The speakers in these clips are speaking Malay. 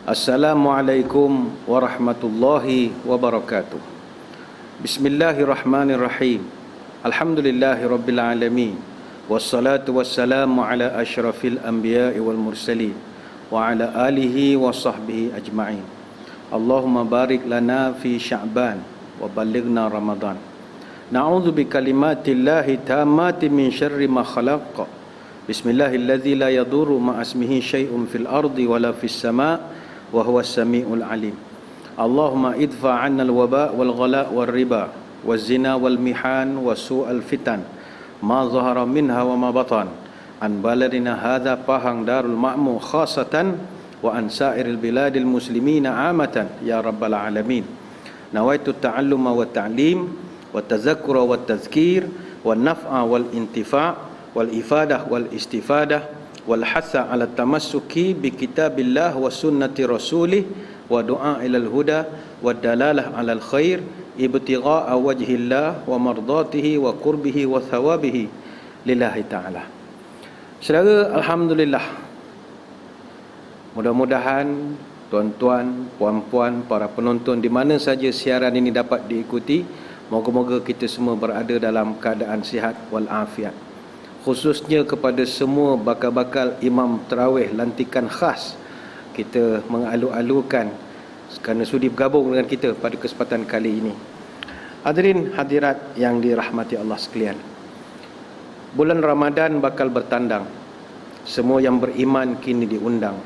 Assalamualaikum warahmatullahi wabarakatuh. Bismillahirrahmanirrahim. Alhamdulillahirabbil alamin. Wassalatu wassalamu ala asyrafil anbiya'i wal mursalin wa ala alihi wa sahbihi ajma'in. Allahumma barik lana fi Sya'ban wa ballighna Ramadan. Na'udzu bikalimatillahi tammati min syarri ma khalaq. Bismillahilladzi la yadurru ma'asmihi syai'un fil ardi wala fis sama' wa huwas samiul alim. Allahumma idfa 'anna al-waba' wal ghala' wal riba waz zina wal mihan wa su'al fitan ma zahara minha wa ma batan an baladina hadha Pahang Darul Ma'mur khasatan wa an sa'iril biladil muslimina 'amatan ya rabbal alamin. Nawaitu ta'alluma wa ta'lim wa tazakkura wa tazkir wa naf'a wal intifa' wal ifadah wal istifadah wal hatha ala tamassuki bi kitabillah wa sunnati rasulih wa du'a ilal huda wa dalalah alal khair ibtigha'a wajhillah wa mardatihi wa qurbihi wa thawabihi lillahi ta'ala. Saudara, alhamdulillah, mudah-mudahan tuan-tuan, puan-puan, para penonton di mana saja siaran ini dapat diikuti, moga-moga kita semua berada dalam keadaan sihat wal afiat. Khususnya kepada semua bakal-bakal imam tarawih lantikan khas, kita mengalu-alukan kerana sudi bergabung dengan kita pada kesempatan kali ini. Hadirin hadirat yang dirahmati Allah sekalian, bulan Ramadan bakal bertandang. Semua yang beriman kini diundang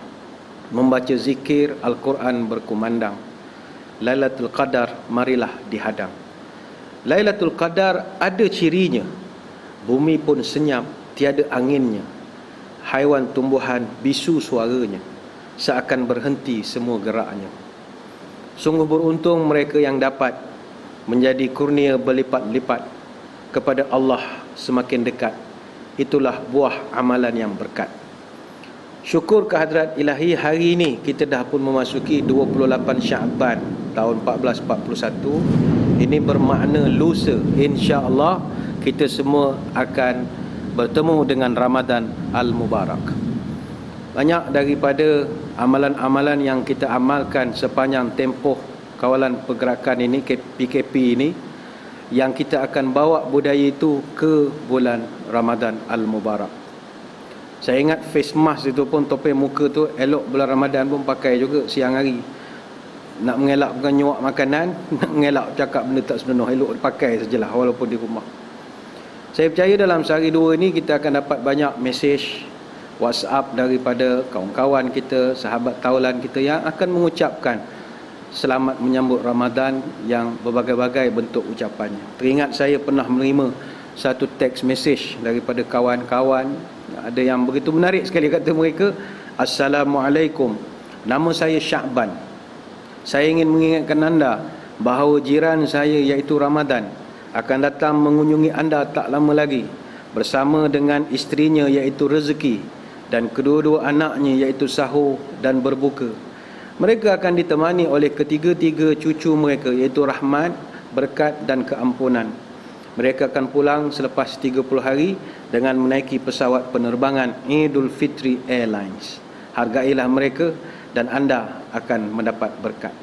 membaca zikir Al-Quran berkumandang. Lailatul Qadar marilah dihadang. Lailatul Qadar ada cirinya, bumi pun senyap, tiada anginnya. Haiwan tumbuhan bisu suaranya, seakan berhenti semua geraknya. Sungguh beruntung mereka yang dapat menjadi kurnia berlipat-lipat kepada Allah semakin dekat. Itulah buah amalan yang berkat. Syukur kehadrat ilahi, hari ini kita dah pun memasuki 28 Sya'ban tahun 1441. Ini bermakna lusa insya-Allah kita semua akan bertemu dengan Ramadan Al-Mubarak. Banyak daripada amalan-amalan yang kita amalkan sepanjang tempoh kawalan pergerakan ini, PKP ini, yang kita akan bawa budaya itu ke bulan Ramadan Al-Mubarak. Saya ingat face mask itu pun, topeng muka tu elok bulan Ramadan pun pakai juga siang hari. Nak mengelak bukan nyuak makanan, nak mengelak cakap benda tak senonoh, elok pakai sajalah walaupun di rumah. Saya percaya dalam sehari dua ini kita akan dapat banyak mesej WhatsApp daripada kawan-kawan kita, sahabat taulan kita yang akan mengucapkan selamat menyambut Ramadan yang berbagai-bagai bentuk ucapannya. Teringat saya pernah menerima satu teks mesej daripada kawan-kawan, ada yang begitu menarik sekali, kata mereka, Assalamualaikum, nama saya Sya'ban. Saya ingin mengingatkan anda bahawa jiran saya iaitu Ramadan akan datang mengunjungi anda tak lama lagi bersama dengan isterinya iaitu Rezeki dan kedua-dua anaknya iaitu Sahur dan Berbuka. Mereka akan ditemani oleh ketiga-tiga cucu mereka iaitu Rahmat, Berkat dan Keampunan. Mereka akan pulang selepas 30 hari dengan menaiki pesawat penerbangan Idul Fitri Airlines. Hargailah mereka dan anda akan mendapat berkat.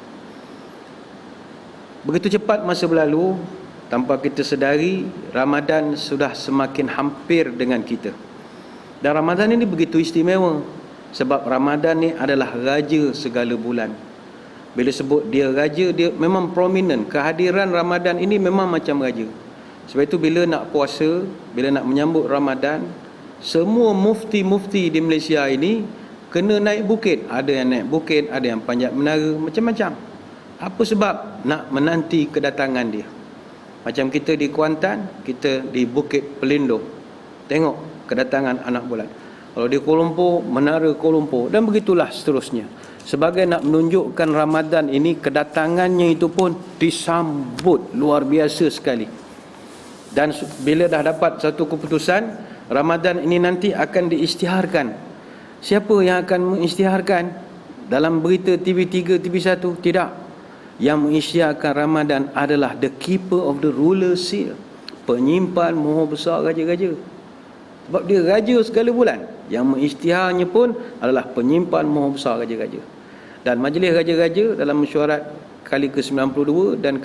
Begitu cepat masa berlalu, tanpa kita sedari, Ramadan sudah semakin hampir dengan kita. Dan Ramadan ini begitu istimewa, sebab Ramadan ni adalah raja segala bulan. Bila sebut dia raja, dia memang prominent. Kehadiran Ramadan ini memang macam raja. Sebab itu bila nak puasa, bila nak menyambut Ramadan, semua mufti-mufti di Malaysia ini kena naik bukit. Ada yang naik bukit, ada yang panjat menara, macam-macam. Apa sebab? Nak menanti kedatangan dia. Macam kita di Kuantan, kita di Bukit Pelindung, tengok kedatangan anak bulan. Kalau di Kuala Lumpur, Menara Kuala Lumpur, dan begitulah seterusnya. Sebagai nak menunjukkan Ramadan ini, kedatangannya itu pun disambut luar biasa sekali. Dan bila dah dapat satu keputusan, Ramadan ini nanti akan diisytiharkan. Siapa yang akan mengisytiharkan? Dalam berita TV3, TV1? Tidak. Yang mengisytiharkan Ramadan adalah the keeper of the ruler seal, penyimpan moho besar raja-raja. Sebab dia raja segala bulan. Yang mengisytiharnya pun adalah penyimpan moho besar raja-raja. Dan Majlis Raja-Raja dalam mesyuarat kali ke-92 dan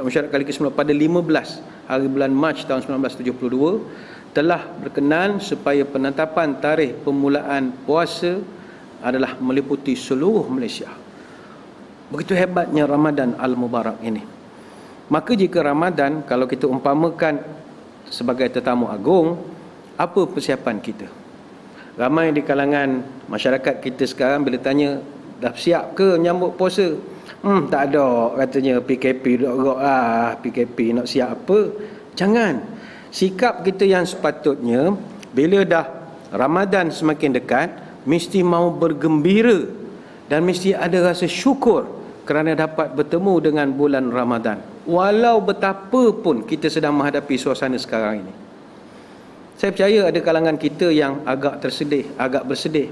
mesyuarat kali ke-9 pada 15 hari bulan Mac tahun 1972 telah berkenan supaya penetapan tarikh permulaan puasa adalah meliputi seluruh Malaysia. Begitu hebatnya Ramadan Al-Mubarak ini. Maka jika Ramadan, kalau kita umpamakan sebagai tetamu agung, apa persiapan kita? Ramai di kalangan masyarakat kita sekarang bila tanya, dah siap ke menyambut puasa? Tak ada, katanya PKP dok lah, PKP nak siap apa? Jangan. Sikap kita yang sepatutnya, bila dah Ramadan semakin dekat, mesti mau bergembira dan mesti ada rasa syukur kerana dapat bertemu dengan bulan Ramadan. Walau betapa pun kita sedang menghadapi suasana sekarang ini. Saya percaya ada kalangan kita yang agak tersedih, agak bersedih.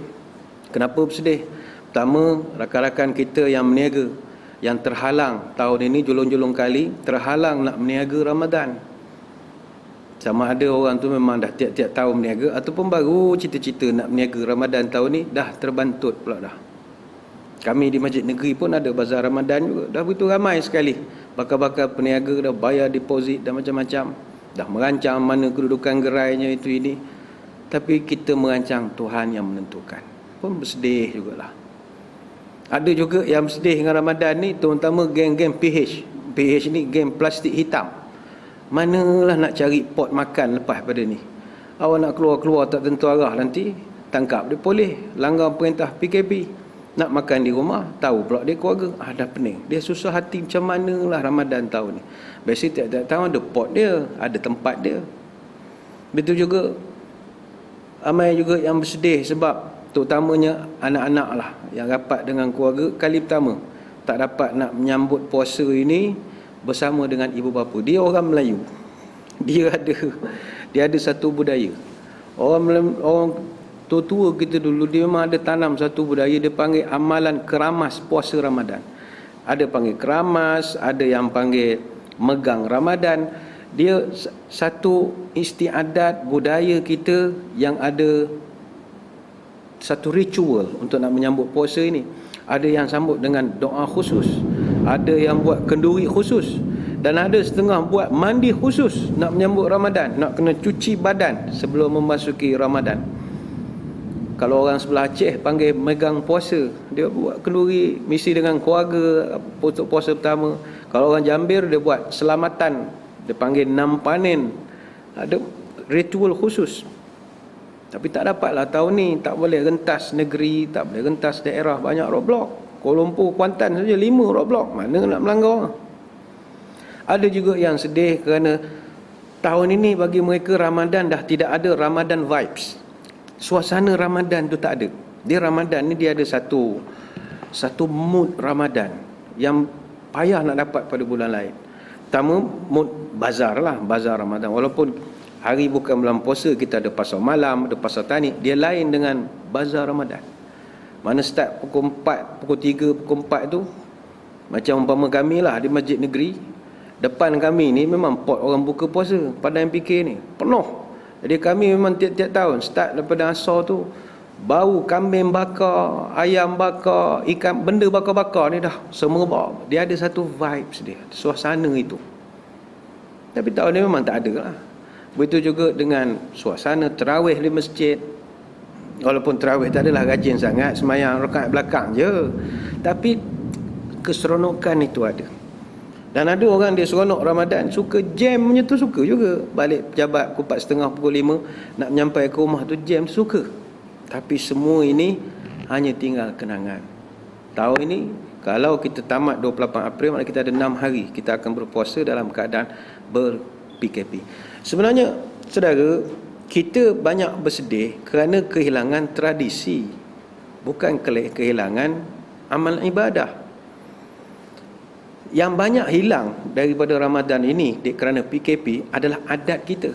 Kenapa bersedih? Pertama, rakan-rakan kita yang meniaga, yang terhalang tahun ini julung-julung kali, terhalang nak meniaga Ramadan. Sama ada orang tu memang dah tiap-tiap tahun meniaga, ataupun baru cita-cita nak meniaga Ramadan tahun ni, dah terbantut pula dah. Kami di Masjid Negeri pun ada bazar Ramadan juga. Dah begitu ramai sekali. Bakal-bakal peniaga dah bayar deposit dan macam-macam. Dah merancang mana kedudukan gerainya itu ini. Tapi kita merancang, Tuhan yang menentukan. Pun bersedih jugalah. Ada juga yang bersedih dengan Ramadan ni, terutama geng-geng PH. PH ni geng plastik hitam. Manalah nak cari pot makan lepas pada ni. Awak nak keluar-keluar tak tentu arah nanti, tangkap dia polis, langgar perintah PKP. Nak makan di rumah, tahu pula dia keluarga, dah pening. Dia susah hati macam manalah Ramadan tahun ni. Biasa tiap-tiap tahun ada pot dia, ada tempat dia. Betul juga, ramai juga yang bersedih sebab terutamanya anak-anak lah yang rapat dengan keluarga kali pertama tak dapat nak menyambut puasa ini bersama dengan ibu bapa. Dia orang Melayu. Dia ada satu budaya. Orang tua-tua kita dulu, dia memang ada tanam satu budaya, dia panggil amalan keramas puasa Ramadan. Ada panggil keramas, ada yang panggil megang Ramadan. Dia satu istiadat budaya kita yang ada satu ritual untuk nak menyambut puasa ini. Ada yang sambut dengan doa khusus, ada yang buat kenduri khusus, dan ada setengah buat mandi khusus nak menyambut Ramadan, nak kena cuci badan sebelum memasuki Ramadan. Kalau orang sebelah Aceh panggil megang puasa, dia buat kenduri misi dengan keluarga untuk puasa pertama. Kalau orang Jambir dia buat selamatan, dia panggil enam panen. Ada ritual khusus. Tapi tak dapatlah tahun ni, tak boleh rentas negeri, tak boleh rentas daerah, banyak roadblock. Kuala Lumpur, Kuantan saja 5 roadblock, mana nak melanggar. Ada juga yang sedih kerana tahun ini bagi mereka Ramadan dah tidak ada Ramadan vibes. Suasana Ramadan tu tak ada. Dia Ramadan ni dia ada satu mood Ramadan yang payah nak dapat pada bulan lain. Pertama, mood bazar lah, bazar Ramadan. Walaupun hari bukan bulan puasa, kita ada pasar malam, ada pasar tani, dia lain dengan bazar Ramadan. Mana start pukul 4, pukul 3, pukul 4 tu, macam umpama kami lah di Masjid Negeri, depan kami ni memang pot orang buka puasa, pada MPK ni, penuh. Jadi kami memang tiap-tiap tahun, start daripada asar tu, bau kambing bakar, ayam bakar, ikan, benda bakar-bakar ni dah semua bawa. Dia ada satu vibes dia, suasana itu. Tapi tahun ni memang tak ada lah. Begitu juga dengan suasana tarawih di masjid. Walaupun tarawih tak adalah rajin sangat, semayang rakaat belakang je, tapi keseronokan itu ada. Dan ada orang dia seronok Ramadan, suka jam punya tu, suka juga. Balik pejabat pukul 4.30, pukul 5, nak menyampai ke rumah tu jam, suka. Tapi semua ini hanya tinggal kenangan. Tahun ini, kalau kita tamat 28 April, maknanya kita ada 6 hari, kita akan berpuasa dalam keadaan ber-PKP. Sebenarnya, saudara, kita banyak bersedih kerana kehilangan tradisi, bukan kehilangan amal ibadah. Yang banyak hilang daripada Ramadan ini kerana PKP adalah adat kita.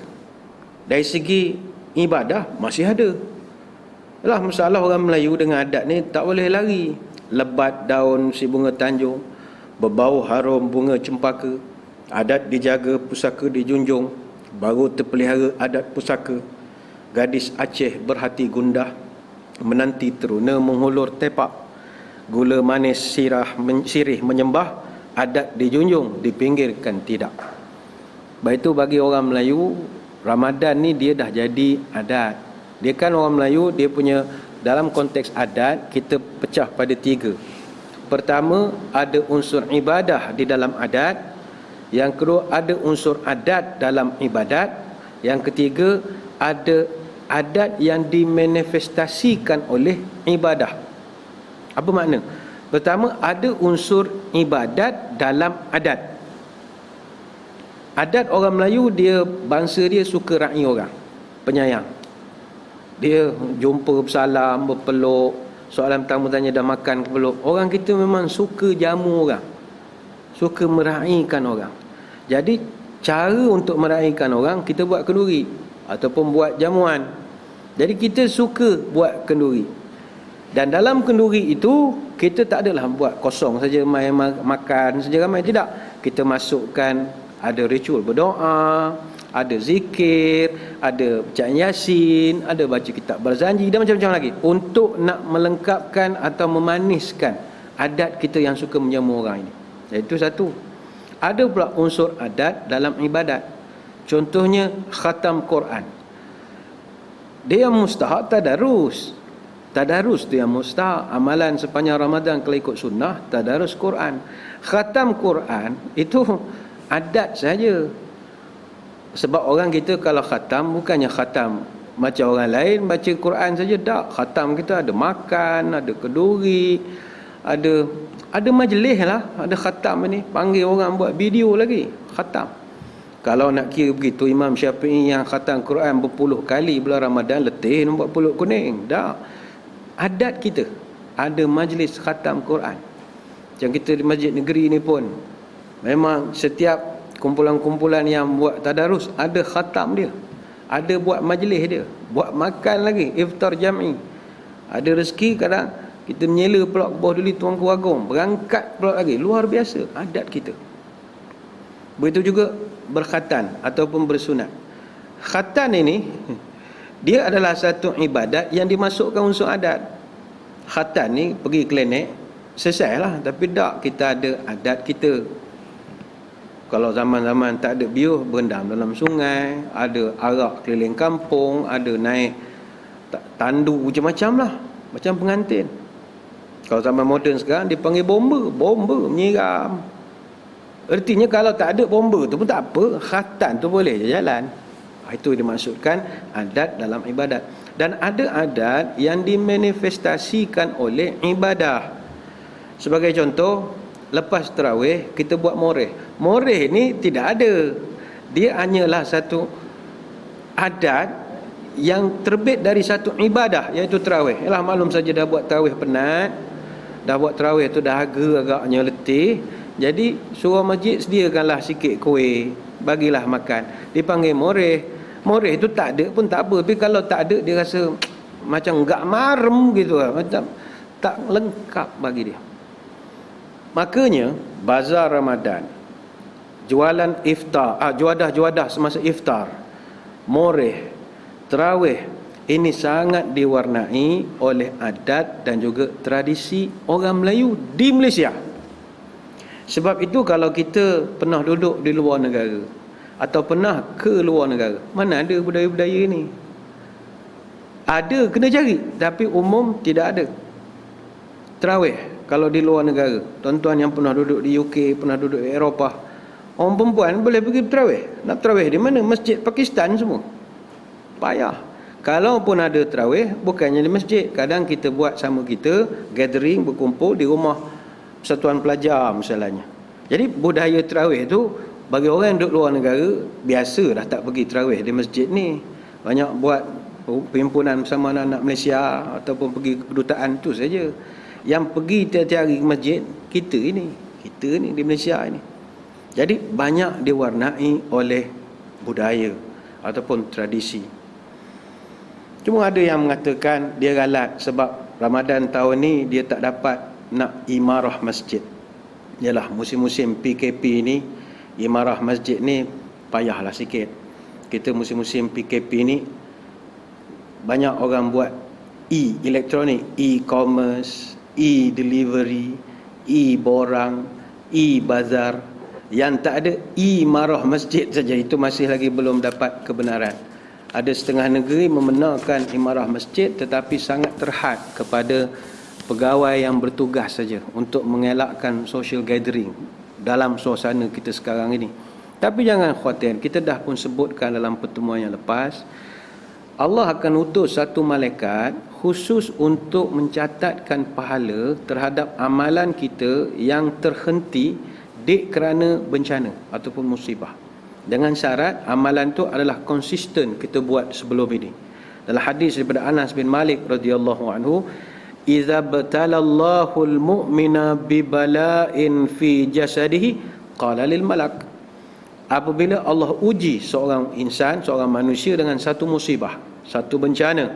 Dari segi ibadah masih ada. Itulah masalah orang Melayu dengan adat ni, tak boleh lari. Lebat daun si bunga tanjung, berbau harum bunga cempaka, adat dijaga, pusaka dijunjung, baru terpelihara adat pusaka. Gadis Aceh berhati gundah, menanti teruna menghulur tepak. gula manis sirih menyembah, adat dijunjung, dipinggirkan tidak. Baik itu bagi orang Melayu, Ramadan ni dia dah jadi adat. Dia kan orang Melayu, dia punya dalam konteks adat kita pecah pada 3. Pertama, ada unsur ibadah di dalam adat. Yang kedua, ada unsur adat dalam ibadat. Yang ketiga, ada adat yang dimanifestasikan oleh ibadah. Apa makna? Pertama, ada unsur ibadat dalam adat. Adat orang Melayu, dia bangsa dia suka raih orang, penyayang. Dia jumpa bersalam, berpeluk, soalan pertama tanya dah makan ke belum. Orang kita memang suka jamu orang, suka meraihkan orang. Jadi cara untuk meraihkan orang, kita buat kenduri ataupun buat jamuan. Jadi kita suka buat kenduri. Dan dalam kenduri itu, kita tak adalah buat kosong saja main makan saja ramai, tidak. Kita masukkan ada ritual berdoa, ada zikir, ada bacaan Yasin, ada baca kitab berzanji dan macam-macam lagi untuk nak melengkapkan atau memaniskan adat kita yang suka menjamu orang ini. Itu satu. Ada pula unsur adat dalam ibadat. Contohnya khatam Quran. Dia mustahak tadarus. Tadarus tu yang mustahak. Amalan sepanjang Ramadan kalau ikut sunnah, tadarus Quran. Khatam Quran itu adat saja. Sebab orang kita kalau khatam, bukannya khatam macam orang lain baca Quran saja, tak. Khatam kita ada makan, ada kenduri, ada majlis lah, ada khatam ni, panggil orang buat video lagi, khatam. Kalau nak kira begitu, Imam Syafi'i yang khatam Quran berpuluh kali bulan Ramadan, letih nak buat pulut kuning. Tak. Adat kita ada majlis khatam Quran. Macam kita di masjid negeri ni pun, memang setiap kumpulan-kumpulan yang buat tadarus ada khatam dia, ada buat majlis dia, buat makan lagi, iftar jam'i. Ada rezeki kadang kita menyela pula ke bawah duli Tuanku Agung, berangkat pula lagi. Luar biasa adat kita. Begitu juga berkhatan ataupun bersunat. Khatan ini dia adalah satu ibadat yang dimasukkan unsur adat. Khatan ni pergi klinik selesai lah, tapi tak, kita ada adat kita. Kalau zaman-zaman tak ada biuh, berendam dalam sungai, ada arak keliling kampung, ada naik tandu macam-macam lah, macam pengantin. Kalau zaman moden sekarang dipanggil bomba menyiram. Artinya kalau tak ada bomba tu pun tak apa, khatan tu boleh je jalan. Itu dimaksudkan adat dalam ibadat. Dan ada adat yang dimanifestasikan oleh ibadah. Sebagai contoh, lepas tarawih kita buat moreh. Moreh ni tidak ada. Dia hanyalah satu adat yang terbit dari satu ibadah, iaitu tarawih. Yalah, maklum saja dah buat tarawih penat, dah buat tarawih tu dah agaknya letih. Jadi suruh masjid sediakanlah sikit kuih, bagilah makan. Dipanggil moreh. Moreh tu tak ada pun tak apa, tapi kalau tak ada dia rasa macam enggak marem gitu lah, macam tak lengkap bagi dia. Makanya bazar Ramadan, jualan iftar, juadah-juadah semasa iftar, moreh, tarawih, ini sangat diwarnai oleh adat dan juga tradisi orang Melayu di Malaysia. Sebab itu kalau kita pernah duduk di luar negara atau pernah ke luar negara, mana ada budaya-budaya ini? Ada, kena cari, tapi umum tidak ada. Tarawih kalau di luar negara, tuan-tuan yang pernah duduk di UK, pernah duduk di Eropah, orang perempuan boleh pergi tarawih. Nak tarawih di mana? Masjid Pakistan semua. Payah. Kalau pun ada tarawih, bukannya di masjid. Kadang kita buat sama kita, gathering, berkumpul di rumah persatuan pelajar misalnya. Jadi budaya tarawih tu bagi orang yang duduk luar negara, biasa dah tak pergi tarawih di masjid ni. Banyak buat perhimpunan bersama anak-anak Malaysia ataupun pergi ke kedutaan tu saja. Yang pergi tiap-tiap hari ke masjid kita ni di Malaysia ini. Jadi banyak diwarnai oleh budaya ataupun tradisi. Cuma ada yang mengatakan dia galat sebab Ramadan tahun ni dia tak dapat nak imarah masjid. Yalah, musim-musim PKP ni imarah masjid ni payahlah sikit. Kita musim-musim PKP ni banyak orang buat elektronik, e-commerce, e-delivery, e-borang, e-bazar. Yang tak ada e-marah masjid saja, itu masih lagi belum dapat kebenaran. Ada setengah negeri membenarkan imarah masjid, tetapi sangat terhad kepada pegawai yang bertugas saja untuk mengelakkan social gathering dalam suasana kita sekarang ini. Tapi jangan khawatir, kita dah pun sebutkan dalam pertemuan yang lepas, Allah akan utus satu malaikat khusus untuk mencatatkan pahala terhadap amalan kita yang terhenti kerana bencana ataupun musibah. Dengan syarat amalan tu adalah konsisten kita buat sebelum ini. Dalam hadis daripada Anas bin Malik radhiyallahu anhu, "Idza batalallahu al-mu'mina bi bala'in fi jasadihi qala lil malak." Apabila Allah uji seorang insan, seorang manusia dengan satu musibah, satu bencana,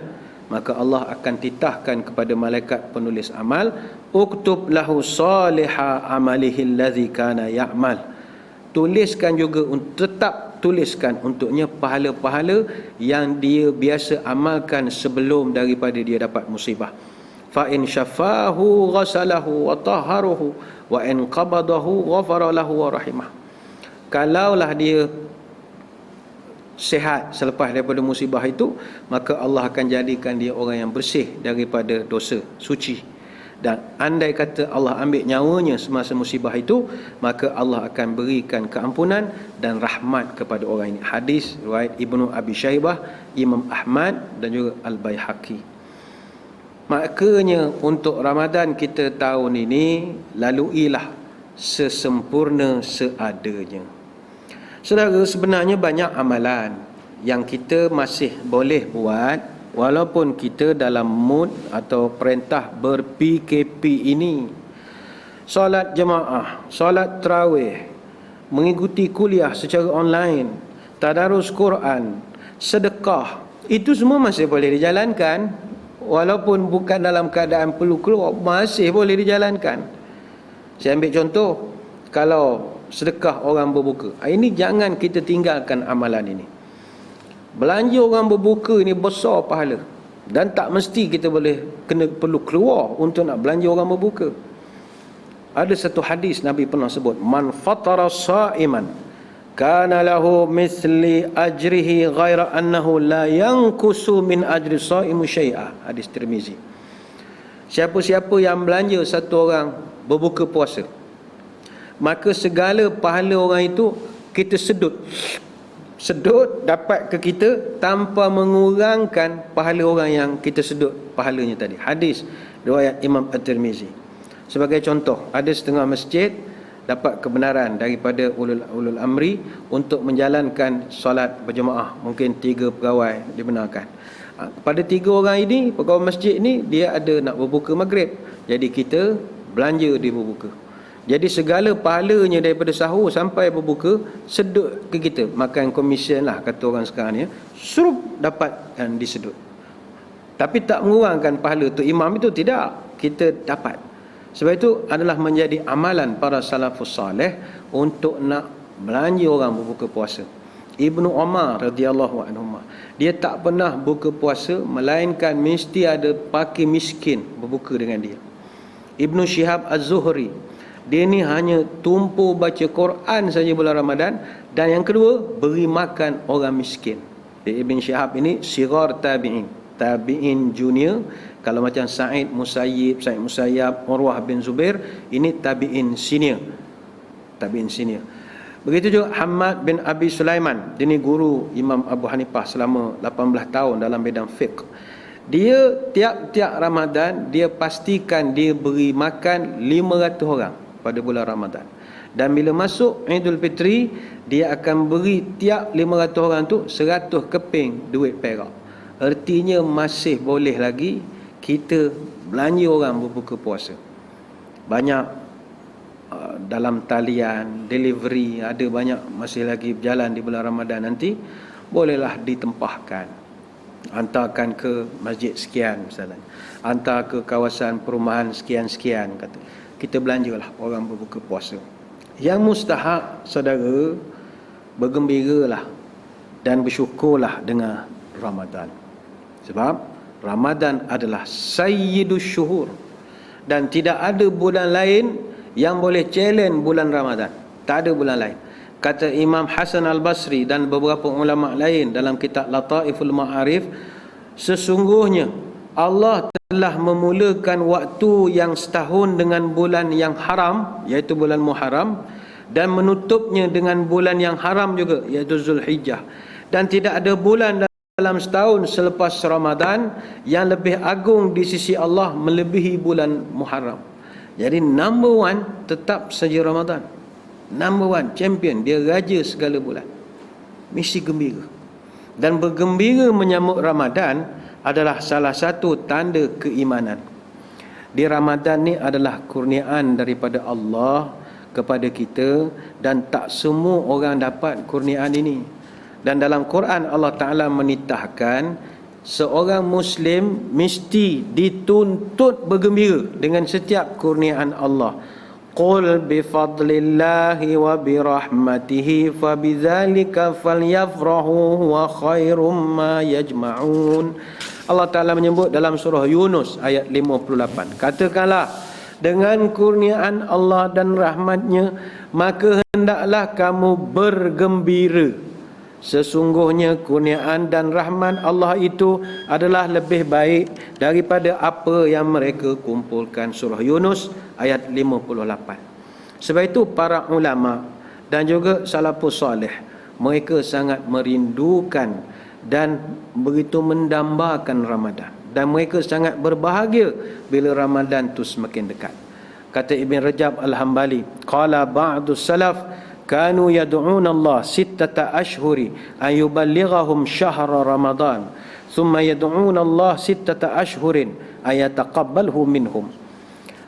maka Allah akan titahkan kepada malaikat penulis amal, "Uktub lahu salihah amalihi allazi kana ya'mal." Tuliskan juga, tetap tuliskan untuknya pahala-pahala yang dia biasa amalkan sebelum daripada dia dapat musibah. Fa in syafahu ghasalahu wa tahharuhu wa in qabadahu ghafara lahu wa rahimah. Kalaulah dia sihat selepas daripada musibah itu, maka Allah akan jadikan dia orang yang bersih daripada dosa, suci. Dan andai kata Allah ambil nyawanya semasa musibah itu, maka Allah akan berikan keampunan dan rahmat kepada orang ini. Hadis riwayat Ibnu Abi Syaibah, Imam Ahmad dan juga Al-Baihaqi. Makanya untuk Ramadan kita tahun ini, laluilah sesempurna seadanya. Saudara, sebenarnya banyak amalan yang kita masih boleh buat walaupun kita dalam mood atau perintah ber-PKP ini. Solat jemaah, solat tarawih, mengikuti kuliah secara online, tadarus Quran, sedekah, itu semua masih boleh dijalankan walaupun bukan dalam keadaan perlu keluar, masih boleh dijalankan. Saya ambil contoh, kalau sedekah orang berbuka, ini jangan kita tinggalkan amalan ini. Belanja orang berbuka ini besar pahala, dan tak mesti kita perlu keluar untuk nak belanja orang berbuka. Ada satu hadis Nabi pernah sebut, "Man fatara sa'iman kana lahu misli ajrihi ghaira annahu la yanqusu min ajri sa'imu syai'a." Hadis Tirmizi. Siapa-siapa yang belanja satu orang berbuka puasa, maka segala pahala orang itu kita sedut dapat ke kita tanpa mengurangkan pahala orang yang kita sedut pahalanya tadi. Hadis riwayat Imam At-Tirmizi. Sebagai contoh, ada setengah masjid dapat kebenaran daripada ulul amri untuk menjalankan solat berjemaah, mungkin 3 pegawai dibenarkan. Pada 3 orang ini, pegawai masjid ini, dia ada nak berbuka maghrib, jadi kita belanja dia berbuka. Jadi segala pahalanya daripada sahur sampai berbuka sedut ke kita, makan komisen lah kata orang sekarang ni, suruh dapatkan disedut. Tapi tak mengurangkan pahala tu imam itu, tidak, kita dapat. Sebab itu adalah menjadi amalan para salafus salih untuk nak belanja orang berbuka puasa. Ibnu Umar radhiyallahu anhu, dia tak pernah buka puasa melainkan mesti ada fakir miskin berbuka dengan dia. Ibnu Syihab Az-Zuhri, dia ni hanya tumpu baca Quran saja bulan Ramadan, dan yang kedua beri makan orang miskin. Ibn Syihab ini sigar tabi'in junior. Kalau macam Sa'id Musayyab, Urwah bin Zubair, ini tabi'in senior. Begitu juga Hamad bin Abi Sulaiman, dia ni guru Imam Abu Hanifah selama 18 tahun dalam bidang fiqh. Dia tiap-tiap Ramadan dia pastikan dia beri makan 500 orang pada bulan Ramadan. Dan bila masuk Idul Fitri, dia akan beri tiap 500 orang tu 100 keping duit perak. Artinya masih boleh lagi kita belanja orang berbuka puasa. Banyak dalam talian, delivery, ada banyak masih lagi berjalan di bulan Ramadan nanti, bolehlah ditempahkan. Hantarkan ke masjid sekian misalnya, hantar ke kawasan perumahan sekian-sekian, kata. Kita belanjalah orang berbuka puasa. Yang mustahak, saudara, bergembiralah dan bersyukurlah dengan Ramadan. Sebab Ramadan adalah sayyidus syuhur, Dan tidak ada bulan lain yang boleh challenge bulan Ramadan. Tak ada bulan lain. Kata Imam Hasan Al-Basri dan beberapa ulama lain dalam kitab Lataiful Ma'arif, sesungguhnya Allah telah memulakan waktu yang setahun dengan bulan yang haram, iaitu bulan Muharram, dan menutupnya dengan bulan yang haram juga, iaitu Zulhijjah. Dan tidak ada bulan dalam setahun selepas Ramadan yang lebih agung di sisi Allah melebihi bulan Muharram. Jadi number one tetap saja Ramadan. Number one, champion, dia raja segala bulan. Mesti gembira. Dan bergembira menyambut Ramadan adalah salah satu tanda keimanan. Di Ramadan ni adalah kurniaan daripada Allah kepada kita, dan tak semua orang dapat kurniaan ini. Dan dalam Quran Allah Ta'ala menitahkan seorang Muslim mesti dituntut bergembira dengan setiap kurniaan Allah. Qul bifadlillahi wa birahmatihi fabidzalika falyafrahu wa khairum ma yajma'un. Allah Ta'ala menyebut dalam surah Yunus ayat 58. Katakanlah, dengan kurniaan Allah dan rahmatnya, maka hendaklah kamu bergembira. Sesungguhnya kurniaan dan rahmat Allah itu adalah lebih baik daripada apa yang mereka kumpulkan. Surah Yunus ayat 58. Sebab itu para ulama dan juga salafus soleh, mereka sangat merindukan dan begitu mendambakan Ramadan. Dan mereka sangat berbahagia bila Ramadan itu semakin dekat. Kata Ibn Rajab Al-Hambali, qala ba'du salaf kanu yad'una Allah sittata ashhuri an yuballighahum syahra Ramadan, thumma yad'una Allah sittata ashhurin ay yataqabbalhu minhum.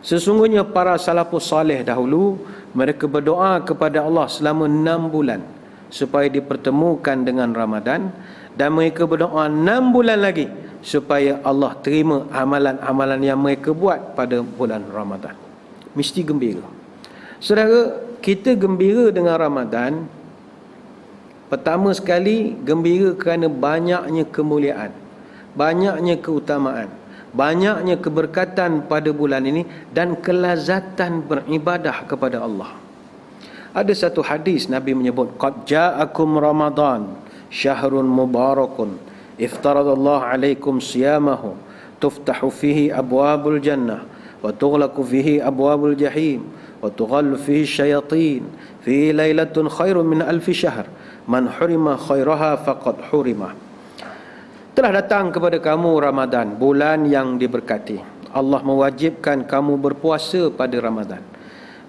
Sesungguhnya para salafus salih dahulu, mereka berdoa kepada Allah selama 6 bulan supaya dipertemukan dengan Ramadan, dan mereka berdoa 6 bulan lagi supaya Allah terima amalan-amalan yang mereka buat pada bulan Ramadan. Mesti gembira. Saudara, kita gembira dengan Ramadan, pertama sekali gembira kerana banyaknya kemuliaan, banyaknya keutamaan, banyaknya keberkatan pada bulan ini, dan kelazatan beribadah kepada Allah. Ada satu hadis Nabi menyebut, qad ja'akum Ramadan syahrun mubarakun iftaradallahu alaikum siyamahu tuftahu fihi abwabul jannah wa tughlaqu fihi abwabul jahim wa tughallu fihi syayatin fi lailatun khairun min alfi syahr man hurima khairaha faqad hurima. Telah datang kepada kamu Ramadan, bulan yang diberkati. Allah mewajibkan kamu berpuasa pada Ramadan.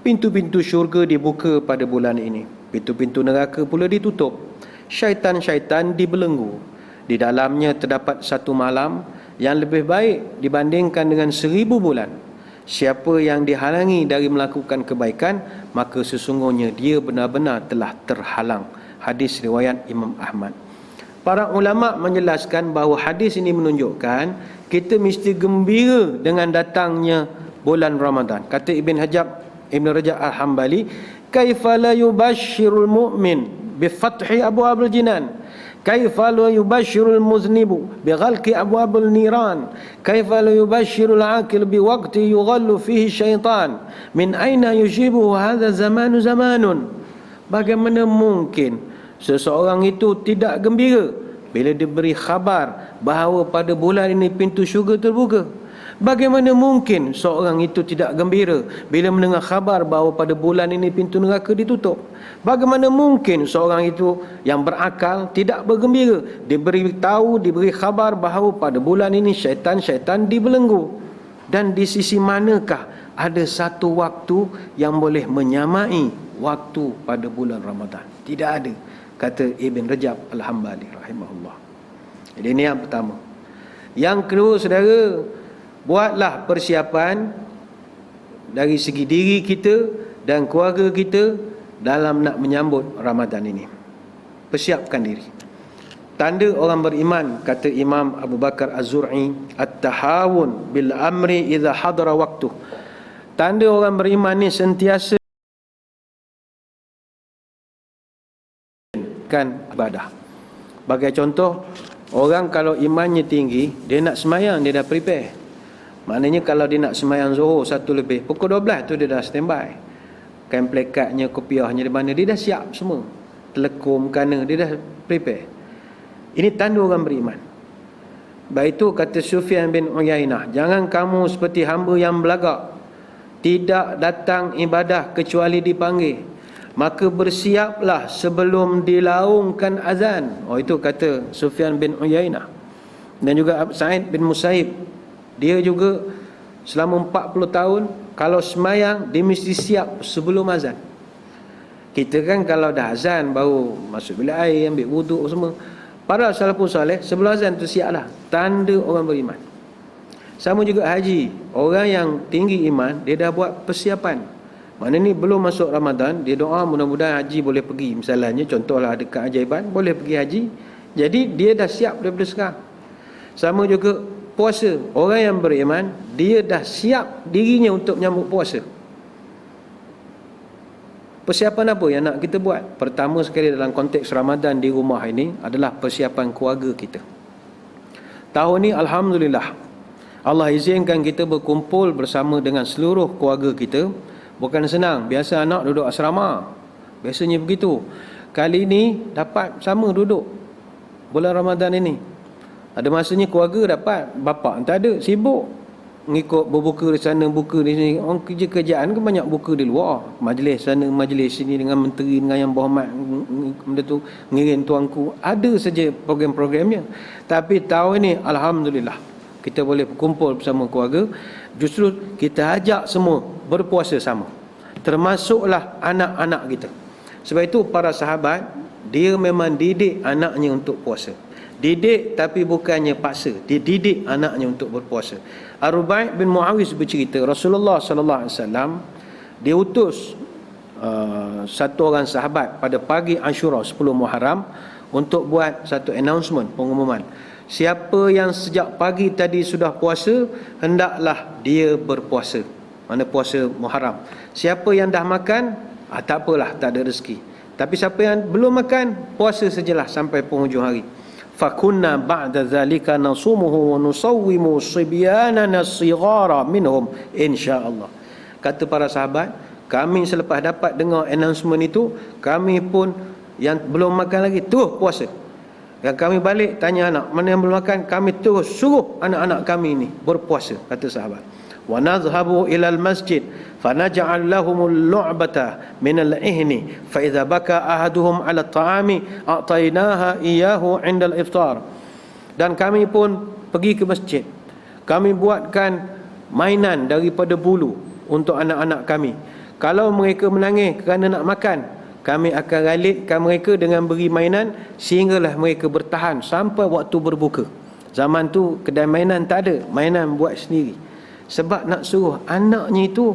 Pintu-pintu syurga dibuka pada bulan ini, pintu-pintu neraka pula ditutup. Syaitan-syaitan dibelenggu. Di dalamnya terdapat satu malam yang lebih baik dibandingkan dengan 1000 bulan. Siapa yang dihalangi dari melakukan kebaikan, maka sesungguhnya dia benar-benar telah terhalang. Hadis riwayat Imam Ahmad. Para ulama menjelaskan bahawa hadis ini menunjukkan kita mesti gembira dengan datangnya bulan Ramadan. Kata Ibn Rajab Al-Hambali, kaifa la yubashshirul mu'min bi fathi abwabil jinan, kaifa la yubashshirul muznibu bi ghalqi abwabil niran, kaifa la yubashshirul aqil bi waqti yughallu fihi syaitan, min aina yujibu hadha zamanun zamanun. Bagaimana mungkin seseorang itu tidak gembira bila diberi khabar bahawa pada bulan ini pintu syurga terbuka? Bagaimana mungkin seorang itu tidak gembira bila mendengar khabar bahawa pada bulan ini pintu neraka ditutup? Bagaimana mungkin seorang itu yang berakal tidak bergembira diberi khabar bahawa pada bulan ini syaitan-syaitan dibelenggu? Dan di sisi manakah ada satu waktu yang boleh menyamai waktu pada bulan Ramadan? Tidak ada, kata Ibn Rajab Al-Hambali rahimahullah. Jadi ini yang pertama. Yang kedua, saudara, buatlah persiapan dari segi diri kita dan keluarga kita dalam nak menyambut Ramadan ini. Persiapkan diri. Tanda orang beriman, kata Imam Abu Bakar Az-Zur'i, at-tahawun bil amri idza hadara waktu. Tanda orang beriman ni sentiasa kan ibadah. Bagi contoh, orang kalau imannya tinggi, dia nak semayang, dia dah prepare. Maknanya kalau dia nak sembahyang Zuhur 1 lebih, pukul 12 tu dia dah standby. Kain plekatnya, kopiahnya di mana, dia dah siap semua. Telekom, kana, dia dah prepare. Ini tanda orang beriman. Baik itu kata Sufyan bin Uyainah, jangan kamu seperti hamba yang belagak, tidak datang ibadah kecuali dipanggil, maka bersiaplah sebelum dilaungkan azan. Oh, itu kata Sufyan bin Uyainah. Dan juga Sa'id bin Musaib, dia juga selama 40 tahun kalau semayang dia mesti siap sebelum azan. Kita kan kalau dah azan baru masuk bilik air, ambil wuduk semua. Para salafus saleh sebelum azan tu siaplah, tanda orang beriman. Sama juga haji, orang yang tinggi iman dia dah buat persiapan. Mana ni belum masuk Ramadan, dia doa mudah-mudahan haji boleh pergi. Misalnya contohlah ada keajaiban boleh pergi haji, jadi dia dah siap daripada sekarang. Sama juga puasa, orang yang beriman dia dah siap dirinya untuk menyambut puasa. Persiapan apa yang nak kita buat? Pertama sekali dalam konteks Ramadan di rumah ini adalah persiapan keluarga kita. Tahun ni alhamdulillah Allah izinkan kita berkumpul bersama dengan seluruh keluarga kita. Bukan senang, biasa anak duduk asrama, biasanya begitu. Kali ni dapat sama duduk bulan Ramadan ini. Ada masanya keluarga dapat, bapa tak ada, sibuk mengikut berbuka di sana, buka di sini. Orang kerja-kerjaan kan banyak buka di luar, majlis sana, majlis sini, dengan menteri, dengan yang berhormat, benda tu, ngirim tuanku, ada saja program-programnya. Tapi tahun ini alhamdulillah kita boleh berkumpul bersama keluarga. Justru kita ajak semua berpuasa sama, termasuklah anak-anak kita. Sebab itu para sahabat dia memang didik anaknya untuk puasa. Didik tapi bukannya paksa, dia didik anaknya untuk berpuasa. Ar-Rubai' bin Muawiz bercerita, Rasulullah sallallahu alaihi wasallam dia utus satu orang sahabat pada pagi Ashura 10 Muharram untuk buat satu announcement, pengumuman. Siapa yang sejak pagi tadi sudah puasa, hendaklah dia berpuasa. Mana puasa Muharram. Siapa yang dah makan, tak apalah, tak ada rezeki. Tapi siapa yang belum makan, puasa sajalah sampai penghujung hari. Fakunna ba'da zalika nasumuhu wa nusawwimu sibyanana as-sighara minhum insyaallah. Kata para sahabat, kami selepas dapat dengar announcement itu, kami pun yang belum makan lagi terus puasa. Dan kami balik tanya anak, mana yang belum makan, kami terus suruh anak-anak kami ini berpuasa, kata sahabat. Wa nadhhabu ila al-masjid fanaj'al lahumul lu'bata min al-ihni fa idza baka ahaduhum 'ala at-ta'ami a'taynaha iyyahu 'inda al-iftar. Dan kami pun pergi ke masjid, kami buatkan mainan daripada bulu untuk anak-anak kami. Kalau mereka menangis kerana nak makan, kami akan ralitkan mereka dengan beri mainan sehinggalah mereka bertahan sampai waktu berbuka. Zaman tu kedai mainan tak ada, mainan buat sendiri. Sebab nak suruh anaknya itu